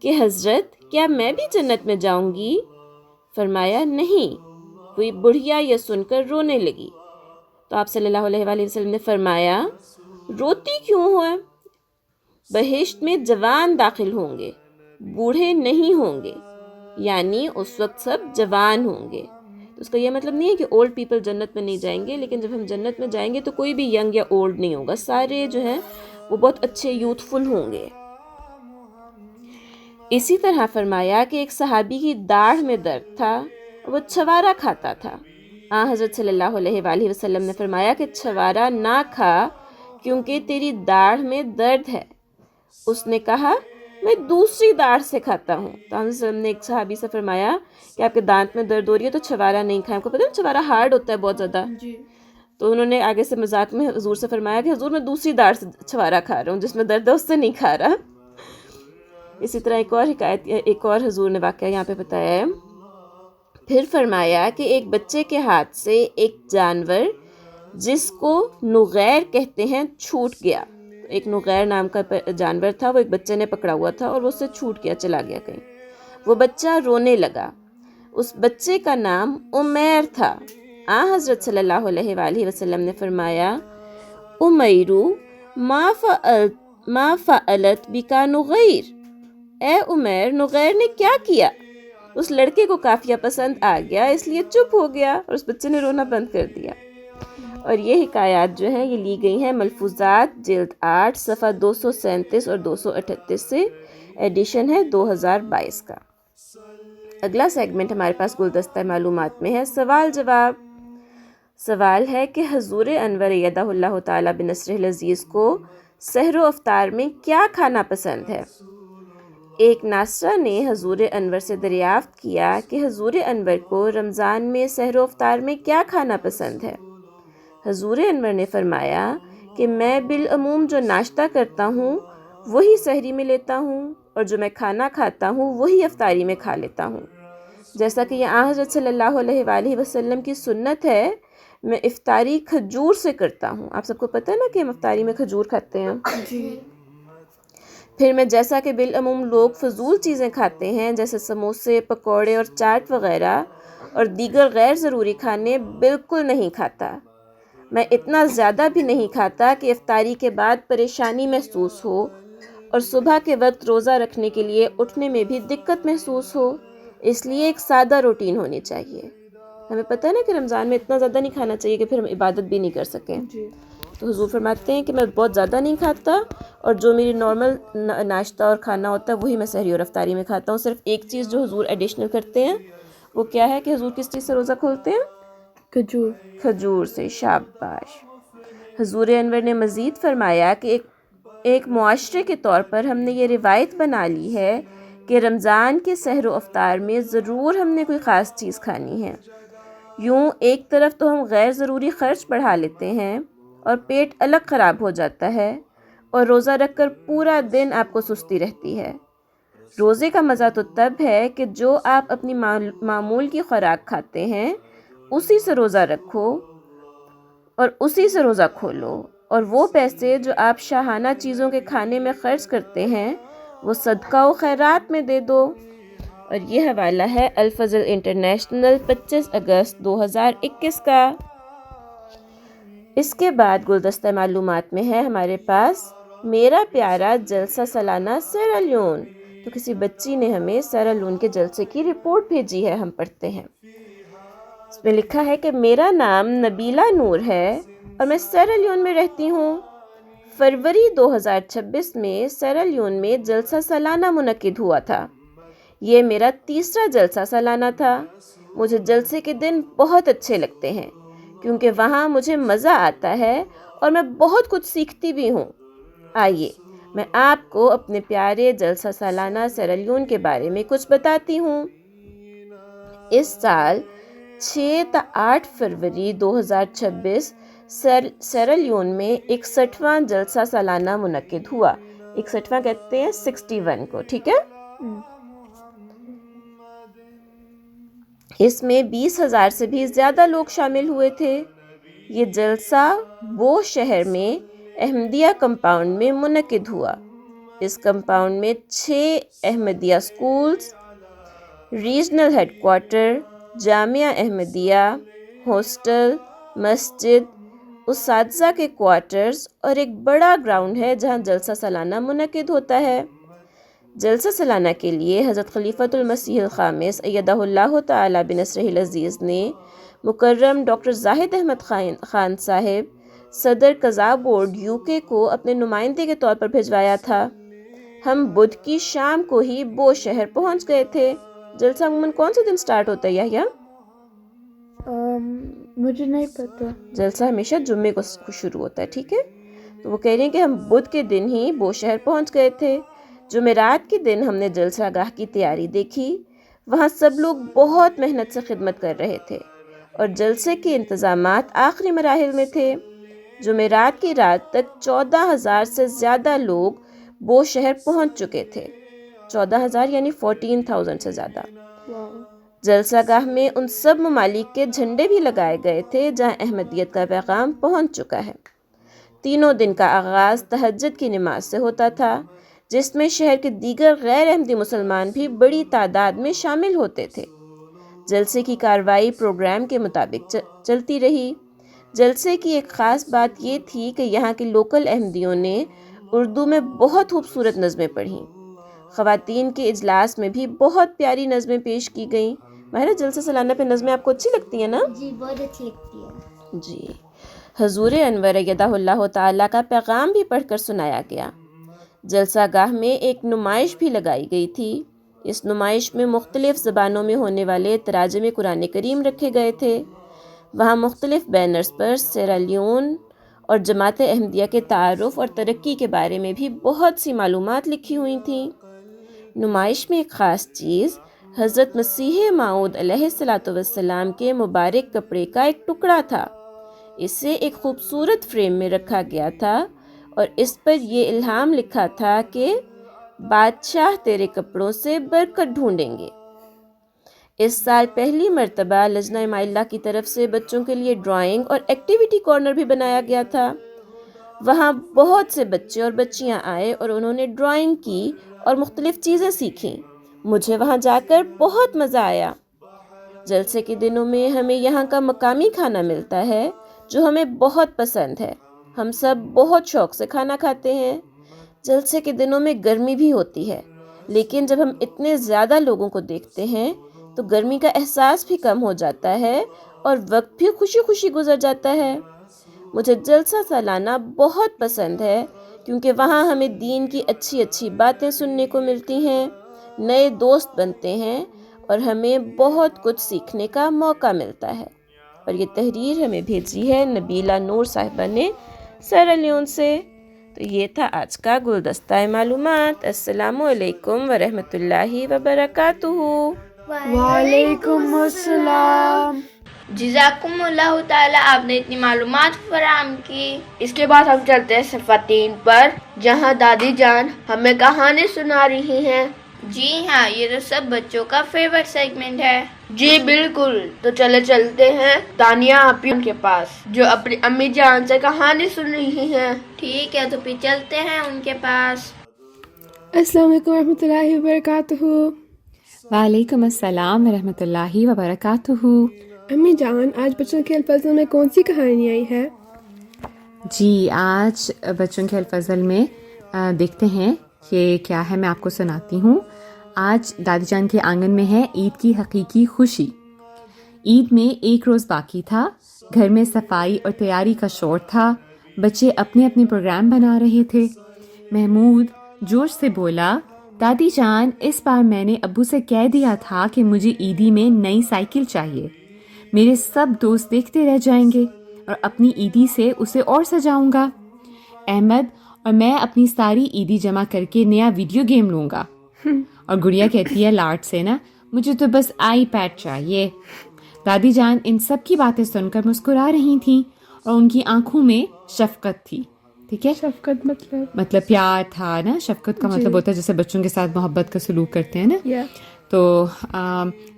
کہ حضرت کیا میں بھی جنت میں جاؤں گی؟ فرمایا نہیں۔ کوئی بڑھیا یہ سن کر رونے لگی تو آپ صلی اللہ علیہ وآلہ وسلم نے فرمایا روتی کیوں ہو؟ بہشت میں جوان داخل ہوں گے، بوڑھے نہیں ہوں گے، یعنی اس وقت سب جوان ہوں گے۔ تو اس کا یہ مطلب نہیں ہے کہ اولڈ پیپل جنت میں نہیں جائیں گے، لیکن جب ہم جنت میں جائیں گے تو کوئی بھی ینگ یا اولڈ نہیں ہوگا، سارے جو ہیں وہ بہت اچھے یوتھفل ہوں گے۔ اسی طرح فرمایا کہ ایک صحابی کی داڑھ میں درد تھا، وہ چھوارا کھاتا تھا۔ حضرت صلی اللہ علیہ وآلہ وسلم نے فرمایا کہ چھوارا نہ کھا کیونکہ تیری داڑھ میں درد ہے۔ اس نے کہا میں دوسری داڑھ سے کھاتا ہوں۔ تو حضرت صلی اللہ علیہ وسلم نے ایک صحابی سے فرمایا کہ آپ کے دانت میں درد ہو رہی ہے تو چھوارا نہیں کھائیں۔ آپ کو پتہ ہے چھوارا ہارڈ ہوتا ہے بہت زیادہ، تو انہوں نے آگے سے مذاق میں حضور سے فرمایا کہ حضور میں دوسری داڑھ سے چھوارا کھا رہا ہوں، جس میں درد ہے اس سے نہیں کھا رہا۔ اسی طرح ایک اور حضور نے واقعہ یہاں پہ بتایا ہے۔ پھر فرمایا کہ ایک بچے کے ہاتھ سے ایک جانور جس کو نغیر کہتے ہیں چھوٹ گیا۔ ایک نغیر نام کا جانور تھا، وہ ایک بچے نے پکڑا ہوا تھا اور وہ اس سے چھوٹ گیا، چلا گیا کہیں۔ وہ بچہ رونے لگا۔ اس بچے کا نام عمیر تھا۔ حضرت صلی اللہ علیہ وآلہ وسلم نے فرمایا عمیرو ما فعلت بکا نغیر، اے عمیر نغیر نے کیا کیا؟ اس لڑکے کو قافیہ پسند آ گیا اس لیے چپ ہو گیا اور اس بچے نے رونا بند کر دیا۔ اور یہ حکایات جو ہیں یہ لی گئی ہیں ملفوظات جلد 8 صفحہ 237 اور 238 سے، ایڈیشن ہے 2022 کا۔ اگلا سیگمنٹ ہمارے پاس گلدستہ معلومات میں ہے سوال جواب۔ سوال ہے کہ حضور انور ایدہ اللہ تعالیٰ بنصرہ العزیز کو سحر و افطار میں کیا کھانا پسند ہے؟ ایک ناصرہ نے حضور انور سے دریافت کیا کہ حضور انور کو رمضان میں سحر و افطار میں کیا کھانا پسند ہے؟ حضور انور نے فرمایا کہ میں بالعموم جو ناشتہ کرتا ہوں وہی سحری میں لیتا ہوں اور جو میں کھانا کھاتا ہوں وہی افطاری میں کھا لیتا ہوں۔ جیسا کہ یہ حضرت صلی اللہ علیہ وآلہ وسلم کی سنت ہے، میں افطاری کھجور سے کرتا ہوں۔ آپ سب کو پتہ ہے نا کہ ہم افطاری میں کھجور کھاتے ہیں۔ پھر میں جیسا کہ بالعموم لوگ فضول چیزیں کھاتے ہیں جیسے سموسے، پکوڑے اور چاٹ وغیرہ اور دیگر غیر ضروری کھانے بالکل نہیں کھاتا۔ میں اتنا زیادہ بھی نہیں کھاتا کہ افطاری کے بعد پریشانی محسوس ہو اور صبح کے وقت روزہ رکھنے کے لیے اٹھنے میں بھی دقت محسوس ہو، اس لیے ایک سادہ روٹین ہونی چاہیے۔ ہمیں پتہ ہے نا کہ رمضان میں اتنا زیادہ نہیں کھانا چاہیے کہ پھر ہم عبادت بھی نہیں کر سکیں۔ تو حضور فرماتے ہیں کہ میں بہت زیادہ نہیں کھاتا اور جو میری نارمل ناشتہ اور کھانا ہوتا ہے وہی میں سحری اور افطاری میں کھاتا ہوں۔ صرف ایک چیز جو حضور ایڈیشنل کرتے ہیں وہ کیا ہے کہ حضور کس چیز سے روزہ کھولتے ہیں؟ کھجور سے۔ شاباش۔ حضور انور نے مزید فرمایا کہ ایک معاشرے کے طور پر ہم نے یہ روایت بنا لی ہے کہ رمضان کے سحر و افطار میں ضرور ہم نے کوئی خاص چیز کھانی ہے۔ یوں ایک طرف تو ہم غیر ضروری خرچ بڑھا لیتے ہیں اور پیٹ الگ خراب ہو جاتا ہے، اور روزہ رکھ کر پورا دن آپ کو سستی رہتی ہے۔ روزے کا مزہ تو تب ہے کہ جو آپ اپنی معمول کی خوراک کھاتے ہیں اسی سے روزہ رکھو اور اسی سے روزہ کھولو، اور وہ پیسے جو آپ شاہانہ چیزوں کے کھانے میں خرچ کرتے ہیں وہ صدقہ و خیرات میں دے دو۔ اور یہ حوالہ ہے الفضل انٹرنیشنل 25 اگست 2021 کا۔ اس کے بعد گلدستہ معلومات میں ہے ہمارے پاس میرا پیارا جلسہ سالانہ سیرا لیون تو کسی بچی نے ہمیں سیرا لیون کے جلسے کی رپورٹ بھیجی ہے، ہم پڑھتے ہیں۔ اس میں لکھا ہے کہ میرا نام نبیلہ نور ہے اور میں سیرا لیون میں رہتی ہوں۔ فروری 2026 میں سیرا لیون میں جلسہ سالانہ منعقد ہوا تھا۔ یہ میرا تیسرا جلسہ سالانہ تھا۔ مجھے جلسے کے دن بہت اچھے لگتے ہیں کیونکہ وہاں مجھے مزہ آتا ہے اور میں بہت کچھ سیکھتی بھی ہوں۔ آئیے میں آپ کو اپنے پیارے جلسہ سالانہ سیرا لیون کے بارے میں کچھ بتاتی ہوں۔ اس سال 6 تا 8 فروری 2026 سیرا لیون میں 61واں جلسہ سالانہ منعقد ہوا۔ 61واں کہتے ہیں 61 کو، ٹھیک ہے؟ اس میں 20,000 سے بھی زیادہ لوگ شامل ہوئے تھے۔ یہ جلسہ بو شہر میں احمدیہ کمپاؤنڈ میں منعقد ہوا۔ اس کمپاؤنڈ میں 6 Ahmadiyya schools, regional head quarter, Jamia Ahmadiyya, hostel, مسجد، اساتذہ کے کوارٹرز اور ایک بڑا گراؤنڈ ہے جہاں جلسہ سالانہ منعقد ہوتا ہے۔ جلسہ سالانہ کے لیے حضرت خلیفۃ المسیح الخامس ایدہ اللہ تعالی بنصرہ العزیز نے مکرم ڈاکٹر زاہد احمد خان صاحب صدر قضاء بورڈ UK کو اپنے نمائندے کے طور پر بھجوایا تھا۔ ہم بدھ کی شام کو ہی بو شہر پہنچ گئے تھے۔ جلسہ عموماً کون سے دن سٹارٹ ہوتا ہے یحییٰ؟ مجھے نہیں پتا۔ جلسہ ہمیشہ جمعے کو شروع ہوتا ہے، ٹھیک ہے؟ تو وہ کہہ رہے ہیں کہ ہم بدھ کے دن ہی بو شہر پہنچ گئے تھے۔ جمعرات کے دن ہم نے جلسہ گاہ کی تیاری دیکھی۔ وہاں سب لوگ بہت محنت سے خدمت کر رہے تھے اور جلسے کے انتظامات آخری مراحل میں تھے۔ جمعرات کی رات تک 14,000 سے زیادہ لوگ بو شہر پہنچ چکے تھے۔ 14,000 یعنی 14,000 سے زیادہ۔ جلسہ گاہ میں ان سب ممالک کے جھنڈے بھی لگائے گئے تھے جہاں احمدیت کا پیغام پہنچ چکا ہے۔ تینوں دن کا آغاز تہجد کی نماز سے ہوتا تھا، جس میں شہر کے دیگر غیر احمدی مسلمان بھی بڑی تعداد میں شامل ہوتے تھے۔ جلسے کی کارروائی پروگرام کے مطابق چلتی رہی۔ جلسے کی ایک خاص بات یہ تھی کہ یہاں کے لوکل احمدیوں نے اردو میں بہت خوبصورت نظمیں پڑھیں۔ خواتین کے اجلاس میں بھی بہت پیاری نظمیں پیش کی گئیں۔ ماہرہ، جلسہ سالانہ پہ نظمیں آپ کو اچھی لگتی ہیں نا؟ جی بہت اچھی لگتی ہے۔ جی، حضور انور ایدہ اللہ تعالیٰ کا پیغام بھی پڑھ کر سنایا گیا۔ جلسہ گاہ میں ایک نمائش بھی لگائی گئی تھی۔ اس نمائش میں مختلف زبانوں میں ہونے والے تراجم قرآن کریم رکھے گئے تھے۔ وہاں مختلف بینرز پر سیرا لیون اور جماعت احمدیہ کے تعارف اور ترقی کے بارے میں بھی بہت سی معلومات لکھی ہوئی تھیں۔ نمائش میں ایک خاص چیز حضرت مسیح موعود علیہ السلام کے مبارک کپڑے کا ایک ٹکڑا تھا۔ اسے ایک خوبصورت فریم میں رکھا گیا تھا اور اس پر یہ الہام لکھا تھا کہ بادشاہ تیرے کپڑوں سے برکت ڈھونڈیں گے۔ اس سال پہلی مرتبہ لجنہ مائلہ کی طرف سے بچوں کے لیے ڈرائنگ اور ایکٹیویٹی کارنر بھی بنایا گیا تھا۔ وہاں بہت سے بچے اور بچیاں آئے اور انہوں نے ڈرائنگ کی اور مختلف چیزیں سیکھیں۔ مجھے وہاں جا کر بہت مزہ آیا۔ جلسے کے دنوں میں ہمیں یہاں کا مقامی کھانا ملتا ہے جو ہمیں بہت پسند ہے۔ ہم سب بہت شوق سے کھانا کھاتے ہیں۔ جلسے کے دنوں میں گرمی بھی ہوتی ہے، لیکن جب ہم اتنے زیادہ لوگوں کو دیکھتے ہیں تو گرمی کا احساس بھی کم ہو جاتا ہے اور وقت بھی خوشی خوشی گزر جاتا ہے۔ مجھے جلسہ سالانہ بہت پسند ہے کیونکہ وہاں ہمیں دین کی اچھی اچھی باتیں سننے کو ملتی ہیں، نئے دوست بنتے ہیں اور ہمیں بہت کچھ سیکھنے کا موقع ملتا ہے۔ اور یہ تحریر ہمیں بھیجی ہے نبیلہ نور صاحبہ نے سیرا لیون سے۔ تو یہ تھا آج کا گلدستہ معلومات۔ السلام علیکم ورحمۃ اللہ وبرکاتہ۔ وعلیکم السلام۔ جزاکم اللہ تعالیٰ، آپ نے اتنی معلومات فراہم کی۔ اس کے بعد ہم چلتے ہیں صفحہ 3 پر، جہاں دادی جان ہمیں کہانی سنا رہی ہیں۔ جی ہاں، یہ تو سب بچوں کا فیورٹ سیگمنٹ ہے۔ جی بالکل، تو چلتے ہیں تانیہ آپی کے پاس جو اپنی امی جان سے کہانی سن رہی ہیں۔ ٹھیک ہے، تو پھر چلتے ہیں ان کے پاس۔ السلام علیکم ورحمۃ اللہ وبرکاتہ۔ وعلیکم السلام ورحمۃ اللہ وبرکاتہ۔ امی جان، آج بچوں کے الفاظ میں کون سی کہانی آئی ہے؟ جی، آج بچوں کے الفاظ میں دیکھتے ہیں یہ کیا ہے میں آپ کو سناتی ہوں. آج دادی جان کے آنگن میں ہے عید کی حقیقی خوشی. عید میں ایک روز باقی تھا. گھر میں صفائی اور تیاری کا شور تھا. بچے اپنے اپنے پروگرام بنا رہے تھے. محمود جوش سے بولا, دادی جان اس بار میں نے ابو سے کہہ دیا تھا کہ مجھے عیدی میں نئی سائیکل چاہیے. میرے سب دوست دیکھتے رہ جائیں گے اور اپنی عیدی سے اسے اور سجاؤں گا. احمد اور میں اپنی ساری عیدی جمع کر کے نیا ویڈیو گیم لوں گا. اور گڑیا کہتی ہے لاڈ سے نا, مجھے تو بس آئی پیڈ چاہیے. دادی جان ان سب کی باتیں سن کر مسکرا رہی تھیں اور ان کی آنکھوں میں شفقت تھی. ٹھیک ہے, شفقت مطلب پیار تھا نا. شفقت کا مطلب ہوتا ہے جیسے بچوں کے ساتھ محبت کا سلوک کرتے ہیں نا. تو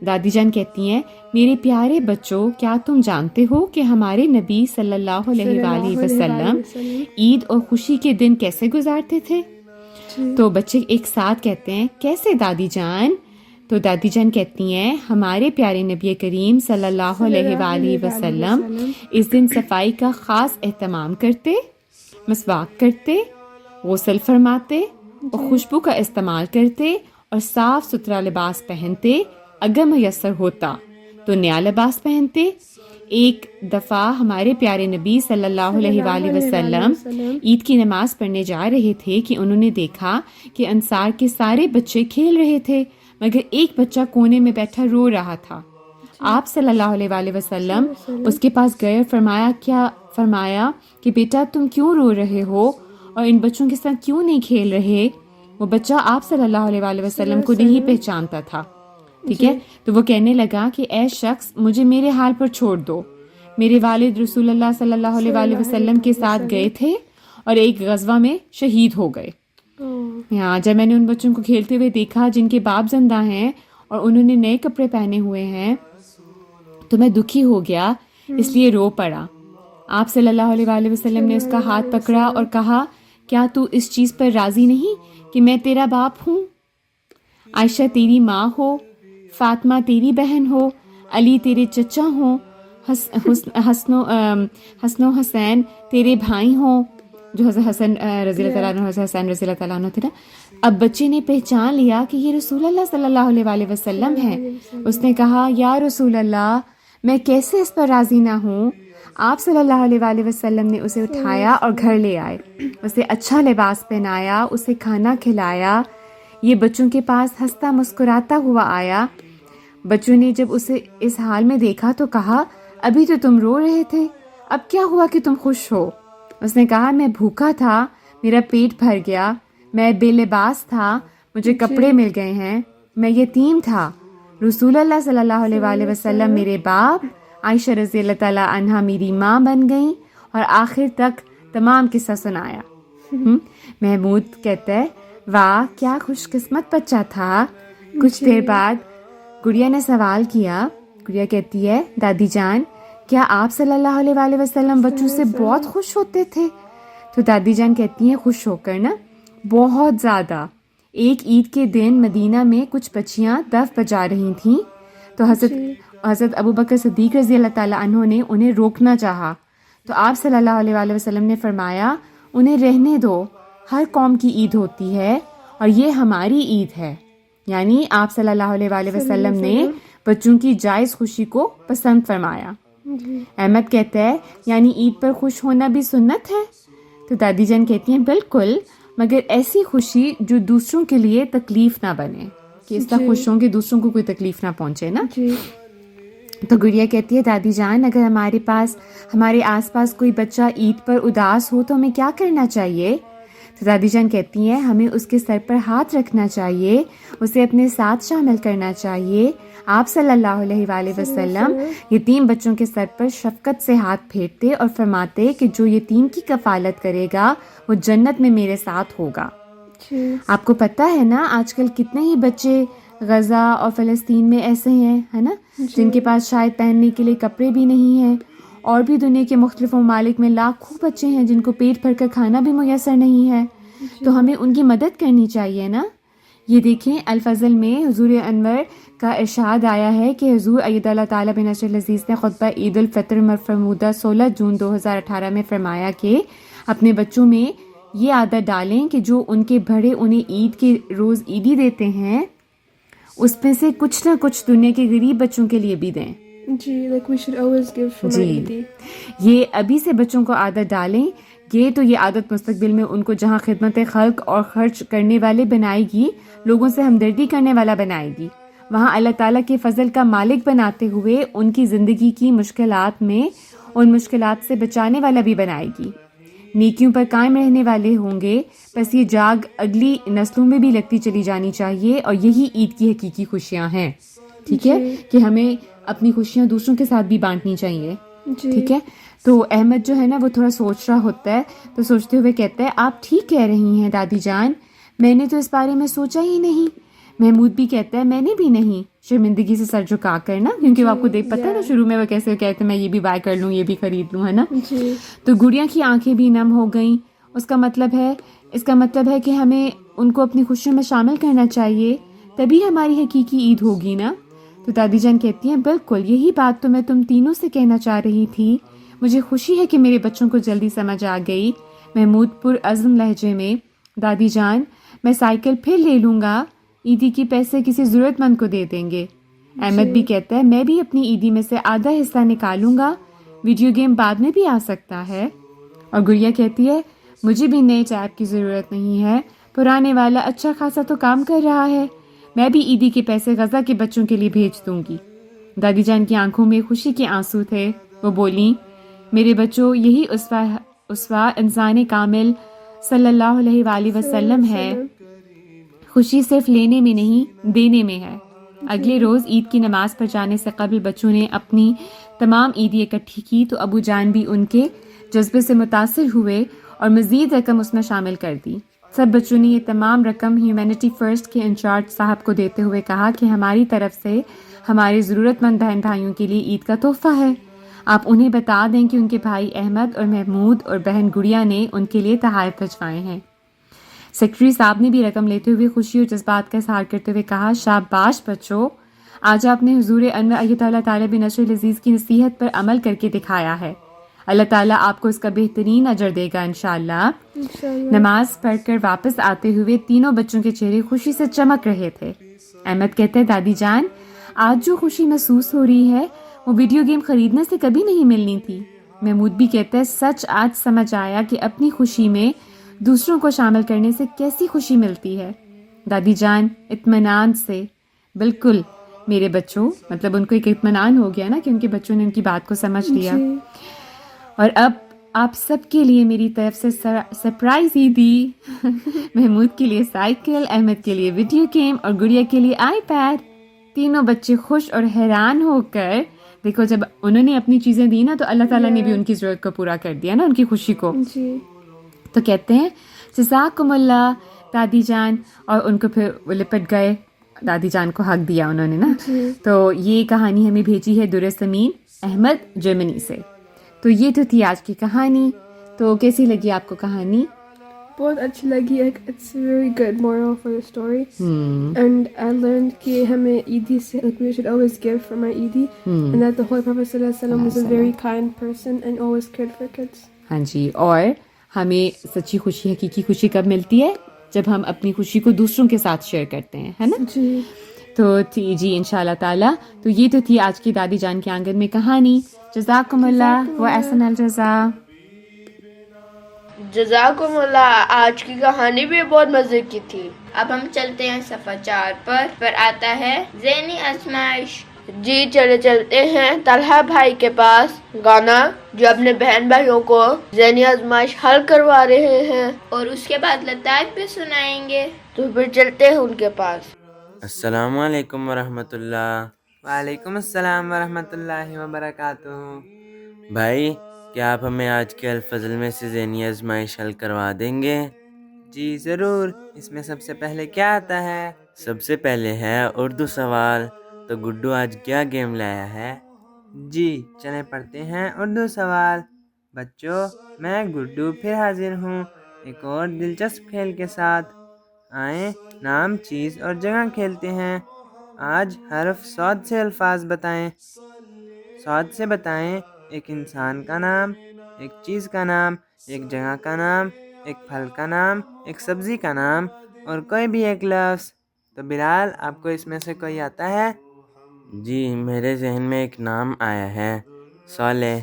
دادی جان کہتی ہیں, میرے پیارے بچوں, کیا تم جانتے ہو کہ ہمارے نبی صلی اللہ علیہ وآلہ وسلم عید اور خوشی کے دن کیسے گزارتے تھے؟ تو بچے ایک ساتھ کہتے ہیں, کیسے دادی جان؟ تو دادی جان کہتی ہیں, ہمارے پیارے نبی کریم صلی اللہ علیہ وآلہ وسلم اس دن صفائی کا خاص اہتمام کرتے, مسواک کرتے, غسل فرماتے اور خوشبو کا استعمال کرتے اور صاف ستھرا لباس پہنتے. اگر میسر ہوتا تو نیا لباس پہنتے. ایک دفعہ ہمارے پیارے نبی صلی اللہ علیہ وآلہ وسلم عید کی نماز پڑھنے جا رہے تھے کہ انہوں نے دیکھا کہ انصار کے سارے بچے کھیل رہے تھے مگر ایک بچہ کونے میں بیٹھا رو رہا تھا. آپ صلی اللہ علیہ وآلہ وسلم اس کے پاس گئے اور فرمایا کہ بیٹا تم کیوں رو رہے ہو اور ان بچوں کے ساتھ کیوں نہیں کھیل رہے؟ وہ بچہ آپ صلی اللہ علیہ وآلہ وسلم کو نہیں پہچانتا تھا. ٹھیک ہے, تو وہ کہنے لگا کہ اے شخص, مجھے میرے حال پر چھوڑ دو. میرے والد رسول اللہ صلی اللہ علیہ وآلہ وسلم کے ساتھ گئے تھے اور ایک غزوہ میں شہید ہو گئے. یہاں جب میں نے ان بچوں کو کھیلتے ہوئے دیکھا جن کے باپ زندہ ہیں اور انہوں نے نئے کپڑے پہنے ہوئے ہیں تو میں دکھی ہو گیا, اس لیے رو پڑا. آپ صلی اللہ علیہ وآلہ وسلم نے اس کا ہاتھ پکڑا اور کہا, کیا تو اس چیز پر راضی نہیں کہ میں تیرا باپ ہوں؟ عائشہ تیری ماں ہو, فاطمہ تیری بہن ہو, علی تیرے چچا ہوں, حسن و حسین تیرے بھائی ہوں, جو حضرت حسن رضی اللہ تعالیٰ عنہ, حضرت حسین رضی اللہ تعالیٰ عنہ تھے نا. اب بچے نے پہچان لیا کہ یہ رسول اللہ صلی اللہ علیہ وآلہ وسلم ہے. اس نے کہا, یا رسول اللہ, میں کیسے اس پر راضی نہ ہوں؟ آپ صلی اللہ علیہ وآلہ وسلم نے اسے اٹھایا اور گھر لے آئے, اسے اچھا لباس پہنایا, اسے کھانا کھلایا. یہ بچوں کے پاس ہنستا مسکراتا ہوا آیا. بچوں نے جب اسے اس حال میں دیکھا تو کہا, ابھی تو تم رو رہے تھے, اب کیا ہوا کہ تم خوش ہو؟ اس نے کہا, میں بھوکا تھا, میرا پیٹ بھر گیا, میں بے لباس تھا, مجھے کپڑے مل گئے ہیں, میں یتیم تھا. رسول اللہ صلی اللہ علیہ وآلہ وسلم میرے باپ, عائشہ رضی اللہ تعالیٰ عنہا میری ماں بن گئیں, اور آخر تک تمام قصہ سنایا. محمود کہتا ہے, واہ کیا خوش قسمت بچہ تھا. کچھ دیر بعد گڑیا نے سوال کیا. گڑیا کہتی ہے, دادی جان کیا آپ صلی اللہ علیہ وآلہ وسلم بچوں سے بہت خوش ہوتے تھے؟ تو دادی جان کہتی ہیں, خوش ہو کر نا, بہت زیادہ. ایک عید کے دن مدینہ میں کچھ بچیاں دف بجا رہی تھیں تو حضرت ابو بکر صدیق رضی اللہ تعالیٰ عنہ نے انہیں روکنا چاہا. تو آپ صلی اللہ علیہ وآلہ وسلم نے فرمایا, انہیں رہنے دو, ہر قوم کی عید ہوتی ہے اور یہ ہماری عید ہے. یعنی آپ صلی اللہ علیہ وآلہ وسلم نے بچوں کی جائز خوشی کو پسند فرمایا. احمد کہتا ہے, یعنی عید پر خوش ہونا بھی سنت ہے؟ تو دادی جان کہتی ہیں, بالکل, مگر ایسی خوشی جو دوسروں کے لیے تکلیف نہ بنے, کہ اس طرح خوش ہوں کہ دوسروں کو کوئی تکلیف نہ پہنچے نا. تو گڑیا کہتی ہے, دادی جان اگر ہمارے آس پاس کوئی بچہ عید پر اداس ہو تو ہمیں کیا کرنا چاہیے؟ تو دادی جان کہتی ہیں, ہمیں اس کے سر پر ہاتھ رکھنا چاہیے, اسے اپنے ساتھ شامل کرنا چاہیے. آپ صلی اللہ علیہ وآلہ وسلم یتیم بچوں کے سر پر شفقت سے ہاتھ پھیرتے اور فرماتے کہ جو یتیم کی کفالت کرے گا وہ جنت میں میرے ساتھ ہوگا. آپ کو پتہ ہے نا آج کل کتنے ہی بچے غزہ اور فلسطین میں ایسے ہیں, ہے نا, جن کے پاس شاید پہننے کے لیے کپڑے بھی نہیں ہیں, اور بھی دنیا کے مختلف ممالک میں لاکھوں بچے ہیں جن کو پیٹ بھر کر کھانا بھی میسر نہیں ہے. تو ہمیں ان کی مدد کرنی چاہیے نا. یہ دیکھیں الفضل میں حضور انور کا ارشاد آیا ہے کہ حضور اید اللہ تعالیٰ بن نصر العزیز نے خطبہ عید الفطر فرمودہ 16 جون 2018 میں فرمایا کہ اپنے بچوں میں یہ عادت ڈالیں کہ جو ان کے بڑے انہیں عید کے روز عیدی دیتے ہیں اس میں سے کچھ نہ کچھ دنیا کے غریب بچوں کے لیے بھی دیں. جی like we should always give from our Eid. یہ ابھی سے بچوں کو عادت ڈالیں. یہ عادت مستقبل میں ان کو جہاں خدمت خلق اور خرچ کرنے والے بنائے گی، لوگوں سے ہمدردی کرنے والا بنائے گی، وہاں اللہ تعالیٰ کے فضل کا مالک بناتے ہوئے ان کی زندگی کی مشکلات میں ان مشکلات سے بچانے والا بھی بنائے گی. نیکیوں پر قائم رہنے والے ہوں گے. بس یہ جاگ اگلی نسلوں میں بھی لگتی چلی جانی چاہیے، اور یہی عید کی حقیقی خوشیاں ہیں. ٹھیک ہے کہ ہمیں اپنی خوشیاں دوسروں کے ساتھ بھی بانٹنی چاہیے. ٹھیک ہے. تو احمد جو ہے نا وہ تھوڑا سوچ رہا ہوتا ہے، تو سوچتے ہوئے کہتا ہے آپ ٹھیک کہہ رہی ہیں دادی جان، میں نے تو اس بارے میں سوچا ہی نہیں. محمود بھی کہتا ہے میں نے بھی نہیں. شرمندگی سے سر جھکا کر نا، کیونکہ وہ آپ کو دیکھ پتہ ہے نا شروع میں وہ کیسے کہتے ہیں میں یہ بھی بائی کر لوں، یہ بھی خرید لوں، ہے نا. تو گڑیا کی آنکھیں بھی نم ہو گئیں. اس کا مطلب ہے کہ ہمیں ان کو اپنی خوشیوں میں شامل کرنا چاہیے، تبھی ہماری حقیقی عید ہوگی نا. تو دادی جان کہتی ہیں بالکل یہی بات تو میں تم تینوں سے کہنا چاہ رہی تھی. مجھے خوشی ہے کہ میرے بچوں کو جلدی سمجھ آ گئی. محمود پر عزم لہجے میں دادی جان میں سائیکل پھر لے لوں گا، عیدی کے پیسے کسی ضرورت مند کو دے دیں گے. احمد بھی کہتا ہے میں بھی اپنی عیدی میں سے آدھا حصہ نکالوں گا، ویڈیو گیم بعد میں بھی آ سکتا ہے. اور گڑیا کہتی ہے مجھے بھی نئے ٹیب کی ضرورت نہیں ہے، پرانے والا اچھا خاصا تو کام کر رہا ہے، میں بھی عیدی کے پیسے غزہ کے بچوں کے لیے بھیج دوں گی. دادی جان کی آنکھوں میں خوشی کے آنسو تھے. وہ بولیں میرے بچوں یہی اسوہ انسان کامل صلی اللہ علیہ وآلہ وسلم ہے. خوشی صرف لینے میں نہیں دینے میں ہے. اگلے روز عید کی نماز پر جانے سے قبل بچوں نے اپنی تمام عیدی اکٹھی کی تو ابو جان بھی ان کے جذبے سے متاثر ہوئے اور مزید رقم اس میں شامل کر دی. سب بچوں نے یہ تمام رقم ہیومینٹی فرسٹ کے انچارج صاحب کو دیتے ہوئے کہا کہ ہماری طرف سے ہمارے ضرورت مند بہن بھائیوں کے لیے عید کا تحفہ ہے. آپ انہیں بتا دیں کہ ان کے بھائی احمد اور محمود اور بہن گڑیا نے ان کے لیے تحائف بھجوائے ہیں. سیکرٹری صاحب نے بھی رقم لیتے ہوئے خوشی اور جذبات کا اظہار کرتے ہوئے کہا شاباش بچوں، آج آپ نے حضور انور ایت اللہ تعالیٰ بن نصر العزیز کی نصیحت پر عمل کر کے دکھایا ہے. اللہ تعالیٰ آپ کو اس کا بہترین اجر دے گا انشاءاللہ. نماز پڑھ کر واپس آتے ہوئے تینوں بچوں کے چہرے خوشی سے چمک رہے تھے. احمد کہتے ہیں دادی جان آج جو خوشی محسوس ہو رہی ہے وہ ویڈیو گیم خریدنے سے کبھی نہیں ملنی تھی. محمود بھی کہتا ہے سچ آج سمجھ آیا کہ اپنی خوشی میں دوسروں کو شامل کرنے سے کیسی خوشی ملتی ہے. دادی جان اطمینان سے بالکل میرے بچوں، مطلب ان کو ایک اطمینان ہو گیا نا کہ ان کے بچوں نے ان کی بات کو سمجھ لیا. اور اب آپ سب کے لیے میری طرف سے سرپرائز عیدی. محمود کے لیے سائیکل، احمد کے لیے ویڈیو گیم اور گڑیا کے لیے آئی پیڈ. تینوں بچے خوش اور حیران ہو کر دیکھو جب انہوں نے اپنی چیزیں دی نا تو اللہ تعالیٰ نے بھی ان کی ضرورت کو پورا کر دیا نا، ان کی خوشی کو. تو کہتے ہیں جزاکم اللہ دادی جان، اور ان کو پھر وہ لپٹ گئے. دادی جان کو حق دیا انہوں نے نا. تو یہ کہانی ہمیں بھیجی ہے درسمین احمد جرمنی سے. تو یہ تو تھی آج کی کہانی. تو کیسی لگی آپ کو کہانی؟ بہت اچھی لگی. It's a very good moral for the story. And I learned کہ ہمیں عیدی سے we should always give from our Edhi. And that the Holy Prophet صلی اللہ علیہ وسلم was a very kind person and always cared for kids. ہاں جی. اور ہمیں سچی خوشی، حقیقی خوشی کب ملتی ہے؟ جب ہم اپنی خوشی کو دوسروں کے ساتھ شیئر کرتے ہیں، ہے نا. تو تھی جی انشاءاللہ تعالیٰ. تو یہ تو تھی آج کی دادی جان کے آنگن میں کہانی. جزاکم اللہ و احسن الجزا. جزاکم اللہ. آج کی کہانی بھی بہت مزے کی تھی. اب ہم چلتے ہیں صفحہ 4 پر آتا ہے ذہنی آزمائش. جی چلتے ہیں طلحہ بھائی کے پاس گانا جو اپنے بہن بھائیوں کو ذہنی آزمائش حل کروا رہے ہیں، اور اس کے بعد لطائف بھی سنائیں گے. تو پھر چلتے ہیں ان کے پاس. السلام علیکم ورحمۃ اللہ. وعلیکم السلام ورحمۃ اللہ وبرکاتہ. بھائی کیا آپ ہمیں آج کے الفضل میں سے ذہنی آزمائش حل کروا دیں گے؟ جی ضرور. اس میں سب سے پہلے کیا آتا ہے؟ سب سے پہلے ہے اردو سوال. تو گڈو آج کیا گیم لایا ہے؟ جی چلیں پڑھتے ہیں اردو سوال. بچوں میں گڈو پھر حاضر ہوں ایک اور دلچسپ کھیل کے ساتھ. آئیں نام، چیز اور جگہ کھیلتے ہیں. آج حرف صاد سے الفاظ بتائیں. صاد سے بتائیں ایک انسان کا نام، ایک چیز کا نام، ایک جگہ کا نام، ایک پھل کا نام، ایک سبزی کا نام اور کوئی بھی ایک لفظ۔ تو بلال، آپ کو اس میں سے کوئی آتا ہے؟ جی میرے ذہن میں ایک نام آیا ہے، صالح۔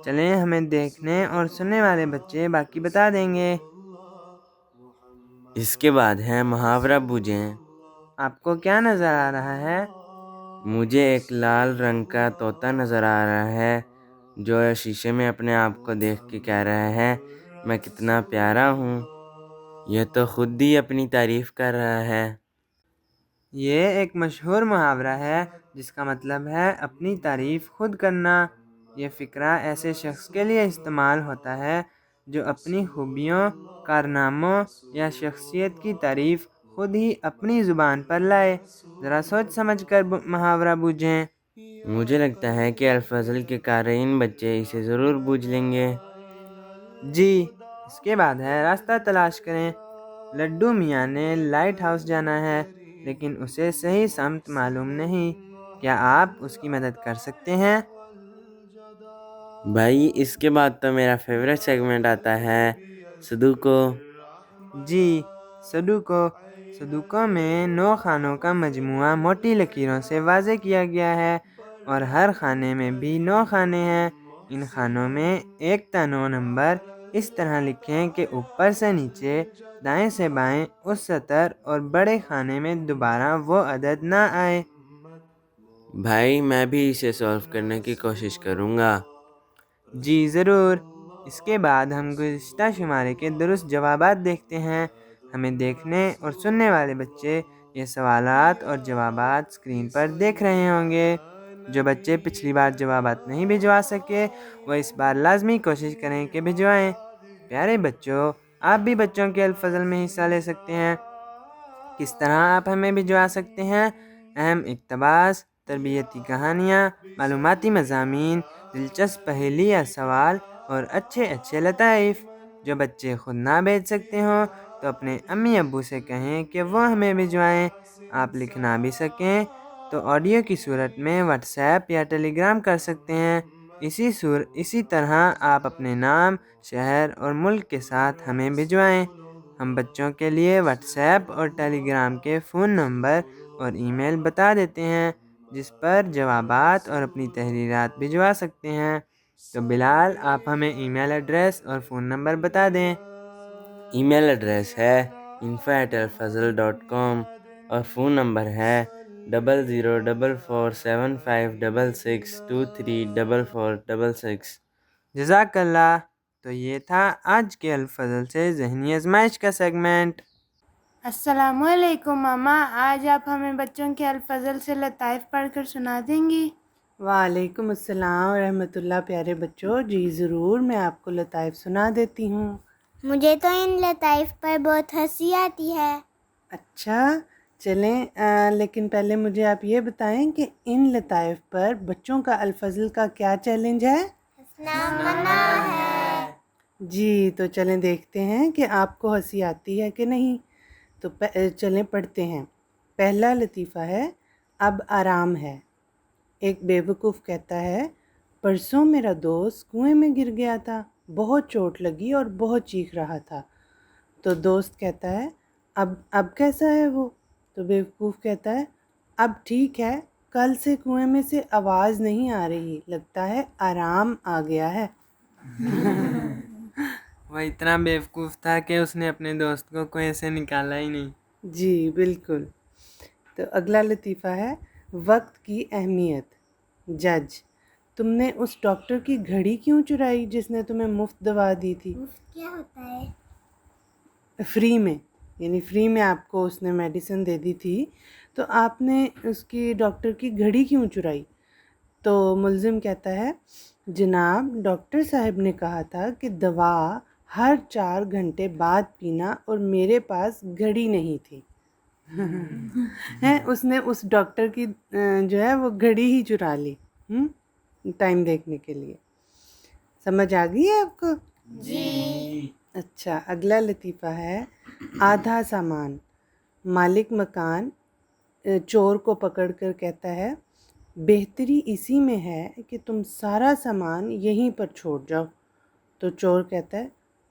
چلیں ہمیں دیکھنے اور سننے والے بچے باقی بتا دیں گے۔ اس کے بعد ہے محاورہ بوجھیں۔ آپ کو کیا نظر آ رہا ہے؟ مجھے ایک لال رنگ کا طوطا نظر آ رہا ہے جو شیشے میں اپنے آپ کو دیکھ کے کہہ رہا ہے میں کتنا پیارا ہوں۔ یہ تو خود ہی اپنی تعریف کر رہا ہے۔ یہ ایک مشہور محاورہ ہے جس کا مطلب ہے اپنی تعریف خود کرنا۔ یہ فقرہ ایسے شخص کے لیے استعمال ہوتا ہے جو اپنی خوبیوں، کارناموں یا شخصیت کی تعریف خود ہی اپنی زبان پر لائے۔ ذرا سوچ سمجھ کر محاورہ بوجھیں۔ مجھے لگتا ہے کہ الفضل کے قارئین بچے اسے ضرور بوجھ لیں گے۔ جی، اس کے بعد ہے راستہ تلاش کریں۔ لڈو میاں نے لائٹ ہاؤس جانا ہے لیکن اسے صحیح سمت معلوم نہیں۔ کیا آپ اس کی مدد کر سکتے ہیں؟ بھائی اس کے بعد تو میرا فیوریٹ سیگمنٹ آتا ہے، سدوکو۔ جی، سدوکو میں 9 خانوں کا مجموعہ موٹی لکیروں سے واضح کیا گیا ہے اور ہر خانے میں بھی 9 خانے ہیں۔ ان خانوں میں 1 تا 9 نمبر اس طرح لکھیں کہ اوپر سے نیچے، دائیں سے بائیں اس سطر اور بڑے خانے میں دوبارہ وہ عدد نہ آئے۔ بھائی میں بھی اسے سولو کرنے کی کوشش کروں گا۔ جی ضرور۔ اس کے بعد ہم گزشتہ شمارے کے درست جوابات دیکھتے ہیں۔ ہمیں دیکھنے اور سننے والے بچے یہ سوالات اور جوابات اسکرین پر دیکھ رہے ہوں گے۔ جو بچے پچھلی بار جوابات نہیں بھجوا سکے وہ اس بار لازمی کوشش کریں کہ بھجوائیں۔ پیارے بچوں، آپ بھی بچوں کے الفضل میں حصہ لے سکتے ہیں۔ کس طرح آپ ہمیں بھجوا سکتے ہیں؟ اہم اقتباس، تربیتی کہانیاں، معلوماتی مضامین، دلچسپ پہیلی یا سوال اور اچھے لطائف۔ جو بچے خود نہ بھیج سکتے ہوں تو اپنے امی ابو سے کہیں کہ وہ ہمیں بھجوائیں۔ آپ لکھ نہ بھی سکیں تو آڈیو کی صورت میں واٹس ایپ یا ٹیلی گرام کر سکتے ہیں۔ اسی طرح آپ اپنے نام، شہر اور ملک کے ساتھ ہمیں بھجوائیں۔ ہم بچوں کے لیے واٹس ایپ اور ٹیلی گرام کے فون نمبر اور ای میل بتا دیتے ہیں جس پر جوابات اور اپنی تحریرات بھجوا سکتے ہیں۔ تو بلال، آپ ہمیں ای میل ایڈریس اور فون نمبر بتا دیں۔ ای میل ایڈریس ہے info@alfazl.com اور فون نمبر ہے 00447566234466۔ جزاک اللہ۔ تو یہ تھا آج کے الفضل سے ذہنی آزمائش کا سیگمنٹ۔ السلام علیکم ماما، آج آپ ہمیں بچوں کے الفضل سے لطائف پڑھ کر سنا دیں گی؟ وعلیکم السلام ورحمۃ اللہ۔ پیارے بچوں، جی ضرور، میں آپ کو لطائف سنا دیتی ہوں۔ مجھے تو ان لطائف پر بہت ہنسی آتی ہے۔ اچھا چلیں، لیکن پہلے مجھے آپ یہ بتائیں کہ ان لطائف پر بچوں کا الفضل کا کیا چیلنج ہے؟ منع ہے۔ جی تو چلیں دیکھتے ہیں کہ آپ کو ہنسی آتی ہے کہ نہیں۔ تو چلیں پڑھتے ہیں۔ پہلا لطیفہ ہے، اب آرام ہے۔ ایک بیوقوف کہتا ہے، پرسوں میرا دوست کنویں میں گر گیا تھا، بہت چوٹ لگی اور بہت چیخ رہا تھا۔ تو دوست کہتا ہے، اب کیسا ہے وہ؟ تو بیوقوف کہتا ہے، اب ٹھیک ہے، کل سے کنویں میں سے آواز نہیں آ رہی، لگتا ہے آرام آ گیا ہے۔ وہ اتنا بیوقوف تھا کہ اس نے اپنے دوست کو کنویں سے نکالا ہی نہیں۔ جی بالکل۔ تو اگلا لطیفہ ہے، وقت کی اہمیت۔ جج، تم نے اس ڈاکٹر کی گھڑی کیوں چرائی جس نے تمہیں مفت دوا دی تھی؟ مفت کیا ہوتا ہے؟ فری میں، یعنی فری میں آپ کو اس نے میڈیسن دے دی تھی، تو آپ نے اس کی ڈاکٹر کی گھڑی کیوں چرائی؟ تو ملزم کہتا ہے، جناب ڈاکٹر صاحب نے کہا تھا کہ دوا ہر 4 گھنٹے بعد پینا اور میرے پاس گھڑی نہیں تھی۔ اس نے اس ڈاکٹر کی جو ہے وہ گھڑی ہی چرا لی ٹائم دیکھنے کے لیے۔ سمجھ آ گئی ہے آپ کو؟ جی۔ اچھا، اگلا لطیفہ ہے، آدھا سامان۔ مالک مکان چور کو پکڑ کر کہتا ہے، بہتری اسی میں ہے کہ تم سارا سامان یہیں پر چھوڑ جاؤ۔ تو چور کہتا ہے،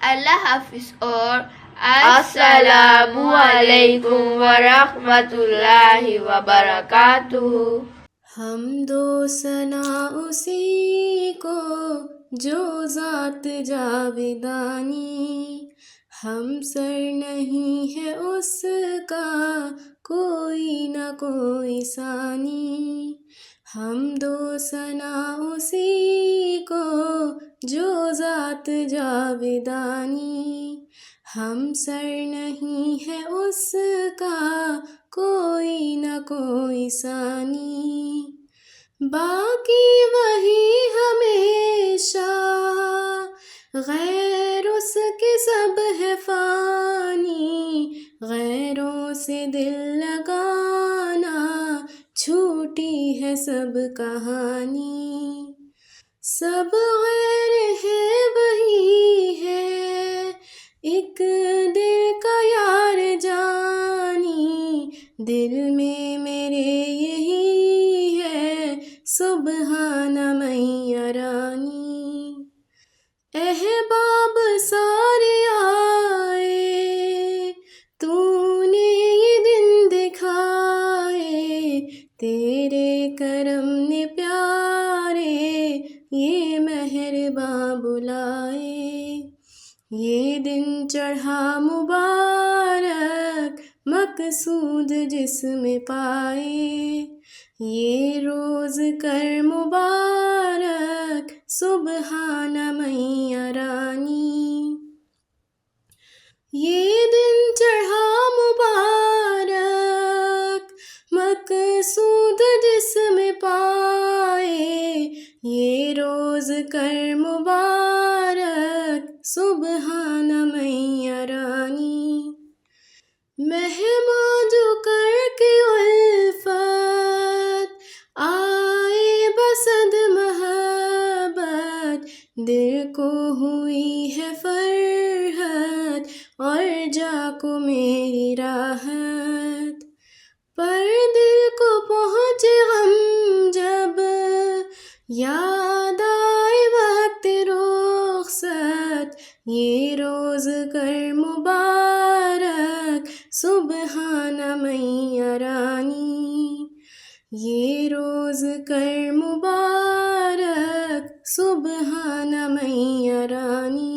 اللہ حافظ اور السلام علیکم ورحمۃ اللہ وبرکاتہ۔ حمد و ثنا اسی کو جو ذات جاودانی، ہم سر نہیں ہے اس کا کوئی نہ کوئی ثانی۔ حمد و ثنا اسی کو جو ذات جاودانی، ہم سر نہیں ہے اس کا کوئی نہ کوئی ثانی۔ باقی وہی ہمیشہ، غیر اس کے سب ہے فانی۔ غیروں سے دل لگانا چھوٹی ہے سب کہانی۔ سب غیر ہے وہی ہے ایک دل کا یار جانی۔ دل میں میرے یہی ہے سبحان من یرانی۔ احباب سارے آئے تو نے یہ دن دکھائے، تیرے کرم نے پیارے یہ مہرباں بلائے۔ یہ دن چڑھا مبارک مقصود جس میں پائے، یہ روز کر مبارک سبحان من یرانی۔ یہ دن چڑھا مبارک مقصود جس میں پائے، یہ روز کر مبارک سبحان من یرانی۔ مہماں جو کر کے الفت آئے بصد محبت، دل کو ہوئی ہے فرحت اور جا کو میری راحت۔ پر دل کو پہنچے غم جب یاد آئے وقت رخصت، یہ روز کر مبارک سبحان من یرانی۔ یہ روز کر مبارک سبحان من یرانی۔